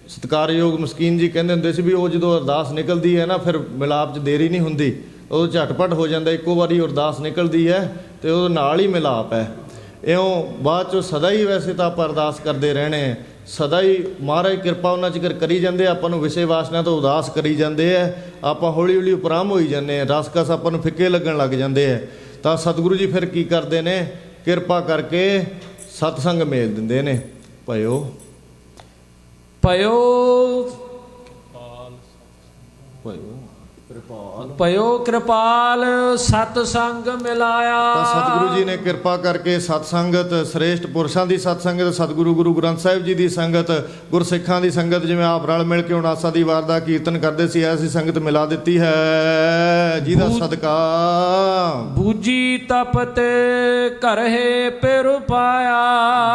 ਸਤਿਕਾਰਯੋਗ ਮਸਕੀਨ ਜੀ ਕਹਿੰਦੇ ਹੁੰਦੇ ਸੀ ਵੀ ਉਹ ਜਦੋਂ ਅਰਦਾਸ ਨਿਕਲਦੀ ਹੈ ਨਾ, ਫਿਰ ਮਿਲਾਪ 'ਚ ਦੇਰੀ ਨਹੀਂ ਹੁੰਦੀ, ਉਹ ਝਟਪਟ ਹੋ ਜਾਂਦਾ। ਇੱਕੋ ਵਾਰੀ ਅਰਦਾਸ ਨਿਕਲਦੀ ਹੈ ਤੇ ਉਹਦੇ ਨਾਲ ਹੀ ਮਿਲਾਪ ਹੈ। ਇਉਂ ਬਾਅਦ 'ਚੋਂ ਸਦਾ ਹੀ ਵੈਸੇ ਤਾਂ ਆਪਾਂ ਅਰਦਾਸ ਕਰਦੇ ਰਹਿਣੇ, ਸਦਾ ਹੀ ਮਹਾਰਾਜ ਕਿਰਪਾ ਉਹਨਾਂ 'ਚ ਕਰੀ ਜਾਂਦੇ, ਆਪਾਂ ਨੂੰ ਵਿਸ਼ੇ ਵਾਸਨਾ ਤੋਂ ਉਦਾਸ ਕਰੀ ਜਾਂਦੇ ਹੈ, ਆਪਾਂ ਹੌਲੀ ਹੌਲੀ ਉਪਰਾਮ ਹੋਈ ਜਾਂਦੇ ਹਾਂ, ਰਸ ਆਪਾਂ ਨੂੰ ਫਿੱਕੇ ਲੱਗਣ ਲੱਗ ਜਾਂਦੇ ਹੈ। ਤਾਂ ਸਤਿਗੁਰੂ ਜੀ ਫਿਰ ਕੀ ਕਰਦੇ ਨੇ, ਕਿਰਪਾ ਕਰਕੇ ਸਤਸੰਗ ਮੇਲ ਦਿੰਦੇ ਨੇ। ਭਇਓ ਭਇਓ ਕਿਰਪਾਲ ਸਤ ਸੰਗ ਮਿਲਾਇਆ। ਤਾਂ ਸਤਿਗੁਰੂ ਜੀ ਨੇ ਕਿਰਪਾ ਕਰਕੇ ਸਤਸੰਗਤ, ਸ੍ਰੇਸ਼ਟ ਪੁਰਸ਼ਾਂ ਦੀ ਸਤਸੰਗਤ, ਸਤਿਗੁਰੂ ਗੁਰੂ ਗ੍ਰੰਥ ਸਾਹਿਬ ਜੀ ਦੀ ਸੰਗਤ, ਗੁਰਸਿੱਖਾਂ ਦੀ ਸੰਗਤ, ਜਿਵੇਂ ਆਪ ਰਲ ਮਿਲ ਕੇ ਹੁਣ ਆਸਾ ਦੀ ਵਾਰ ਦਾ ਕੀਰਤਨ ਕਰਦੇ ਸੀ, ਐਸੀ ਸੰਗਤ ਮਿਲਾ ਦਿੱਤੀ ਹੈ ਜਿਹਦਾ ਸਦਕਾ ਬੂਜੀ ਤਪਤ ਘਰੇ ਪਿਰ ਪਾਇਆ।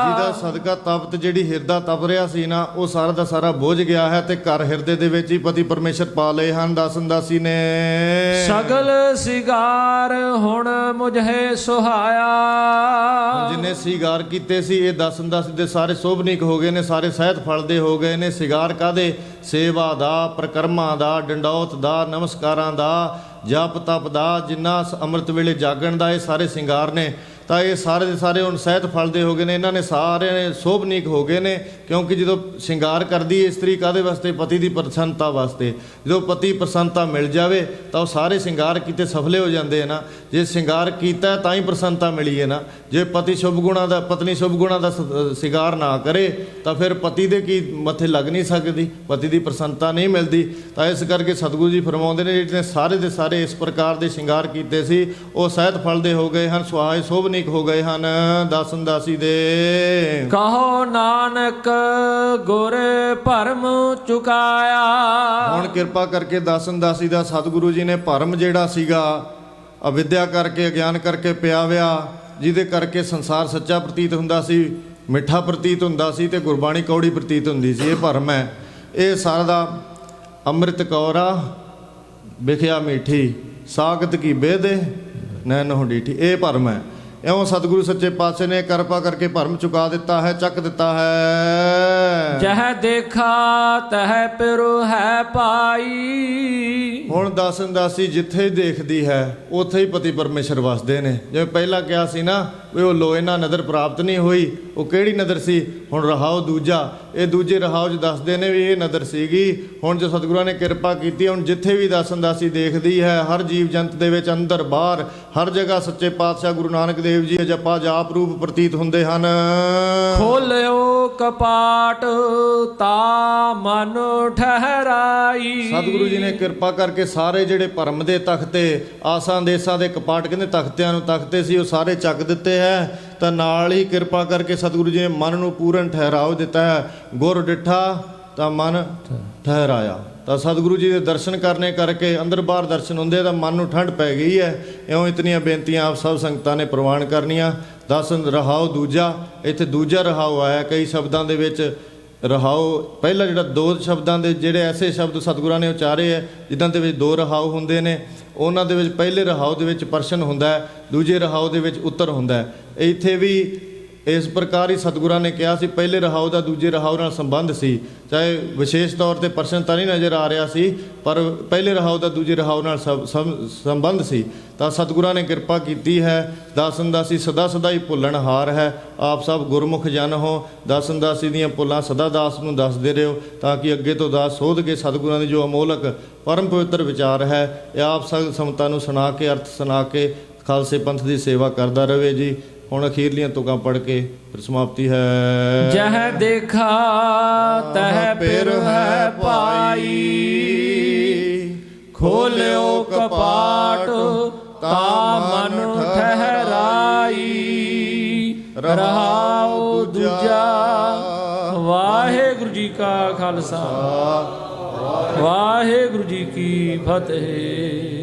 ਜਿਹਦਾ ਸਦਕਾ ਤਪਤ ਜਿਹੜੀ ਹਿਰਦਾ ਤਪ ਰਿਹਾ ਸੀ ਨਾ, ਉਹ ਸਾਰਾ ਦਾ ਸਾਰਾ ਬੁਝ ਗਿਆ ਹੈ ਤੇ ਘਰ ਹਿਰਦੇ ਦੇ ਵਿੱਚ ਹੀ ਪਤੀ ਪਰਮੇਸ਼ਰ ਪਾ ਲਏ ਹਨ ਦਸੰਦਾਸੀ ਨੇ। ਸਗਲ ਸਿਗਾਰ ਹੁਣ ਮੁਝੇ ਸੁਹਾਇਆ। ਜਿੰਨੇ ਸਿਗਾਰ ਕੀਤੇ ਸੀ ਇਹ ਦਸੰਦਾਸੀ ਦੇ ਸਾਰੇ ਸੋਭਨੀਕ ਹੋ ਗਏ ਨੇ, ਸਾਰੇ ਸਹਿਤ ਫਲਦੇ ਹੋ ਗਏ ਨੇ। ਸਿਗਾਰ ਕਾਹਦੇ? ਸੇਵਾ ਦਾ, ਪ੍ਰਕਰਮਾਂ ਦਾ, ਡੰਡੌਤ ਦਾ, ਨਮਸਕਾਰਾਂ ਦਾ, ਜਪ ਤਪ ਦਾ, ਜਿੰਨਾ ਅੰਮ੍ਰਿਤ ਵੇਲੇ ਜਾਗਣ ਦਾ, ਇਹ ਸਾਰੇ ਸਿੰਗਾਰ ਨੇ। ਤਾਂ ਇਹ ਸਾਰੇ ਦੇ ਸਾਰੇ ਹੁਣ ਸਹਿਤ ਫਲਦੇ ਹੋ ਗਏ ਨੇ। ਇਹਨਾਂ ਨੇ ਸਾਰੇ ਸੋਭਨੀਕ ਹੋ ਗਏ ਨੇ, ਕਿਉਂਕਿ ਜਦੋਂ ਸ਼ਿੰਗਾਰ ਕਰਦੀ ਹੈ ਇਸਤਰੀ ਕਾਹਦੇ ਵਾਸਤੇ? ਪਤੀ ਦੀ ਪ੍ਰਸੰਨਤਾ ਵਾਸਤੇ। ਜਦੋਂ ਪਤੀ ਪ੍ਰਸੰਨਤਾ ਮਿਲ ਜਾਵੇ ਤਾਂ ਉਹ ਸਾਰੇ ਸ਼ਿੰਗਾਰ ਕੀਤੇ ਸਫਲੇ ਹੋ ਜਾਂਦੇ ਆ ਨਾ। ਜੇ ਸ਼ਿੰਗਾਰ ਕੀਤਾ ਤਾਂ ਹੀ ਪ੍ਰਸੰਨਤਾ ਮਿਲੀ ਹੈ ਨਾ। ਜੇ ਪਤੀ ਸ਼ੁਭ ਗੁਣਾ ਦਾ ਪਤਨੀ ਸ਼ੁਭ ਗੁਣਾ ਦਾ ਸ਼ਿੰਗਾਰ ਨਾ ਕਰੇ ਤਾਂ ਫਿਰ ਪਤੀ ਦੇ ਕੀ ਮੱਥੇ ਲੱਗ ਨਹੀਂ ਸਕਦੀ, ਪਤੀ ਦੀ ਪ੍ਰਸੰਨਤਾ ਨਹੀਂ ਮਿਲਦੀ। ਤਾਂ ਇਸ ਕਰਕੇ ਸਤਿਗੁਰੂ ਜੀ ਫਰਮਾਉਂਦੇ ਨੇ ਜਿਹੜੇ ਸਾਰੇ ਦੇ ਸਾਰੇ ਇਸ ਪ੍ਰਕਾਰ ਦੇ ਸ਼ਿੰਗਾਰ ਕੀਤੇ ਸੀ ਉਹ ਸਹਿਤ ਫਲਦੇ ਹੋ ਗਏ ਹਨ, ਸੁਹਾਏ ਸੋਭਨੀਕ ਹੋ ਗਏ ਹਨ ਦਾਸਨ ਦਾਸੀ ਦੇ। ਕਹੋ ਨਾਨਕ ਗੁਰ ਭਰਮ ਚੁਕਾਇਆ। ਹੁਣ ਕਿਰਪਾ ਕਰਕੇ ਦਾਸਨ ਦਾਸੀ ਦਾ ਸਤਿਗੁਰੂ ਜੀ ਨੇ ਭਰਮ ਜਿਹੜਾ ਸੀਗਾ ਅਵਿਦਿਆ ਕਰਕੇ ਅਗਿਆਨ ਕਰਕੇ ਪਿਆਵਿਆ, ਜਿਹਦੇ ਕਰਕੇ ਸੰਸਾਰ ਸੱਚਾ ਪ੍ਰਤੀਤ ਹੁੰਦਾ ਸੀ, ਮਿੱਠਾ ਪ੍ਰਤੀਤ ਹੁੰਦਾ ਸੀ ਤੇ ਗੁਰਬਾਣੀ ਕੌੜੀ ਪ੍ਰਤੀਤ ਹੁੰਦੀ ਸੀ। ਇਹ ਭਰਮ ਹੈ। ਇਹ ਸਾਰਾ ਦਾ ਅੰਮ੍ਰਿਤ ਕੌਰਾ ਵਿਖਿਆ ਮੀਠੀ ਸਾਗਤ ਕੀ ਬੇਦੇ ਨੈਨੋ ਡੀਠੀ, ਇਹ ਭਰਮ ਹੈ। ਇਉਂ ਸਤਿਗੁਰੂ ਸੱਚੇ ਪਾਤਸ਼ਾਹ ਨੇ ਕਿਰਪਾ ਕਰਕੇ ਭਰਮ ਚੁਕਾ ਦਿੱਤਾ ਹੈ, ਚੱਕ ਦਿੱਤਾ ਹੈ। ਜਹ ਦੇਖਾ ਤਹ ਪਿਰੁ ਹੈ ਪਾਈ। ਹੁਣ ਦਾਸਨ ਦਾਸੀ ਜਿੱਥੇ ਦੇਖਦੀ ਹੈ ਉੱਥੇ ਹੀ ਪਤੀ ਪਰਮੇਸ਼ਰ ਵਸਦੇ ਨੇ। ਜਿਵੇਂ ਪਹਿਲਾਂ ਕਿਹਾ ਸੀ ਨਾ ਵੀ ਉਹ ਲੋਏ ਨਾਲ ਨਦਰ ਪ੍ਰਾਪਤ ਨਹੀਂ ਹੋਈ, ਉਹ ਕਿਹੜੀ ਨਦਰ ਸੀ? ਹੁਣ ਰਹਾਓ ਦੂਜਾ, ਇਹ ਦੂਜੇ ਰਹਾਓ 'ਚ ਦੱਸਦੇ ਨੇ ਵੀ ਇਹ ਨਦਰ ਸੀਗੀ। ਹੁਣ ਜੋ ਸਤਿਗੁਰਾਂ ਨੇ ਕਿਰਪਾ ਕੀਤੀ, ਹੁਣ ਜਿੱਥੇ ਵੀ ਦਾਸਨ ਦਾਸੀ ਦੇਖਦੀ ਹੈ ਹਰ ਜੀਵ ਜੰਤ ਦੇ ਵਿੱਚ ਅੰਦਰ ਬਾਹਰ ਹਰ ਜਗ੍ਹਾ ਸੱਚੇ ਪਾਤਸ਼ਾਹ ਗੁਰੂ ਨਾਨਕ ਦੇਵ ਜੀ ਜਪਾ ਜਾਪ ਰੂਪ ਪ੍ਰਤੀਤ ਹੁੰਦੇ ਹਨ। ਖੋਲਿਓ ਕਪਾਟ ਤਾ ਮਨ ਠਹਿਰਾਈ। ਸਤਿਗੁਰੂ ਜੀ ਨੇ ਕਿਰਪਾ ਕਰਕੇ ਸਾਰੇ ਜਿਹੜੇ ਭਰਮ ਦੇ ਤਖਤੇ ਆਸਾਂ ਦੇਸਾਂ ਦੇ ਕਪਾਟ ਕਹਿੰਦੇ ਤਖਤਿਆਂ ਨੂੰ ਤਖਤੇ ਸੀ ਉਹ ਸਾਰੇ ਚੱਕ ਦਿੱਤੇ ਹੈ। ਤਾਂ ਨਾਲ ਹੀ ਕਿਰਪਾ ਕਰਕੇ ਸਤਿਗੁਰੂ ਜੀ ਨੇ ਮਨ ਨੂੰ ਪੂਰਨ ਠਹਿਰਾਓ ਦਿੱਤਾ ਹੈ। ਗੁਰ ਡਿਠਾ ਤਾਂ ਮਨ ਠਹਿਰਾਇਆ। ਤਾਂ ਸਤਿਗੁਰੂ ਜੀ ਦੇ ਦਰਸ਼ਨ ਕਰਨੇ ਕਰਕੇ ਅੰਦਰ ਬਾਹਰ ਦਰਸ਼ਨ ਹੁੰਦੇ ਤਾਂ ਮਨ ਨੂੰ ਠੰਡ ਪੈ ਗਈ ਹੈ। ਇਉਂ ਇਤਨੀਆਂ ਬੇਨਤੀਆਂ ਆਪ ਸਭ ਸੰਗਤਾਂ ਨੇ ਪ੍ਰਵਾਨ ਕਰਨੀਆਂ। ਦਸਨ ਰਹਾਓ ਦੂਜਾ, ਇੱਥੇ ਦੂਜਾ ਰਹਾਓ ਆਇਆ ਕਈ ਸ਼ਬਦਾਂ ਦੇ ਵਿੱਚ। ਰਹਾਓ ਪਹਿਲਾਂ ਜਿਹੜਾ ਦੋ ਸ਼ਬਦਾਂ ਦੇ ਜਿਹੜੇ ਐਸੇ ਸ਼ਬਦ ਸਤਿਗੁਰਾਂ ਨੇ ਉਚਾਰੇ ਹੈ ਜਿੱਦਾਂ ਦੇ ਵਿੱਚ ਦੋ ਰਹਾਓ ਹੁੰਦੇ ਨੇ, ਉਹਨਾਂ ਦੇ ਵਿੱਚ ਪਹਿਲੇ ਰਹਾਓ ਦੇ ਵਿੱਚ ਪ੍ਰਸ਼ਨ ਹੁੰਦਾ ਹੈ, ਦੂਜੇ ਰਹਾਓ ਦੇ ਵਿੱਚ ਉੱਤਰ ਹੁੰਦਾ ਹੈ। ਇੱਥੇ ਵੀ ਇਸ ਪ੍ਰਕਾਰ ਹੀ ਸਤਿਗੁਰਾਂ ਨੇ ਕਿਹਾ ਸੀ ਪਹਿਲੇ ਰਹਾਓ ਦਾ ਦੂਜੇ ਰਹਾਓ ਨਾਲ ਸੰਬੰਧ ਸੀ, ਚਾਹੇ ਵਿਸ਼ੇਸ਼ ਤੌਰ ਤੇ ਪ੍ਰਸ਼ਨ ਤਾਂ ਨਹੀਂ ਨਜ਼ਰ ਆ ਰਿਹਾ ਸੀ ਪਰ ਪਹਿਲੇ ਰਹਾਓ ਦਾ ਦੂਜੇ ਰਹਾਓ ਨਾਲ ਸੰਬੰਧ ਸੀ। ਤਾਂ ਸਤਿਗੁਰਾਂ ਨੇ ਕਿਰਪਾ ਕੀਤੀ ਹੈ। ਦਾਸਨ ਦਾਸੀ ਸਦਾ ਸਦਾ ਹੀ ਭੁੱਲਣਹਾਰ ਹੈ। ਆਪ ਸਭ ਗੁਰਮੁਖ ਜਨ ਹੋ, ਦਾਸਨ ਦਾਸੀ ਦੀਆਂ ਭੁੱਲਾਂ ਸਦਾ ਦਾਸ ਨੂੰ ਦੱਸਦੇ ਰਹੋ ਤਾਂ ਕਿ ਅੱਗੇ ਤੋਂ ਦਾਸ ਸੋਧ ਕੇ ਸਤਿਗੁਰਾਂ ਦੇ ਜੋ ਅਮੋਲਕ ਪਰਮ ਪਵਿੱਤਰ ਵਿਚਾਰ ਹੈ ਇਹ ਆਪ ਸਭ ਸੰਗਤਾਂ ਨੂੰ ਸੁਣਾ ਕੇ ਅਰਥ ਸੁਣਾ ਕੇ ਖਾਲਸੇ ਪੰਥ ਦੀ ਸੇਵਾ ਕਰਦਾ ਰਹੇ ਜੀ। ਹੁਣ ਅਖੀਰਲੀਆਂ ਤੁਕਾਂ ਪੜ੍ਹ ਕੇ ਫਿਰ ਸਮਾਪਤੀ ਹੈ। ਜਹ ਦੇਖਾ ਤਹ ਪਿਰ ਹੈ ਪਾਈ। ਖੋਲਿਓ ਕਪਾਟ ਤਾ ਮਨ ਠਹਿਰਾਈ। ਰਹਾਉ ਦੂਜਾ। ਵਾਹਿਗੁਰੂ ਜੀ ਕਾ ਖਾਲਸਾ ਵਾਹਿਗੁਰੂ ਜੀ ਕੀ ਫਤਿਹ।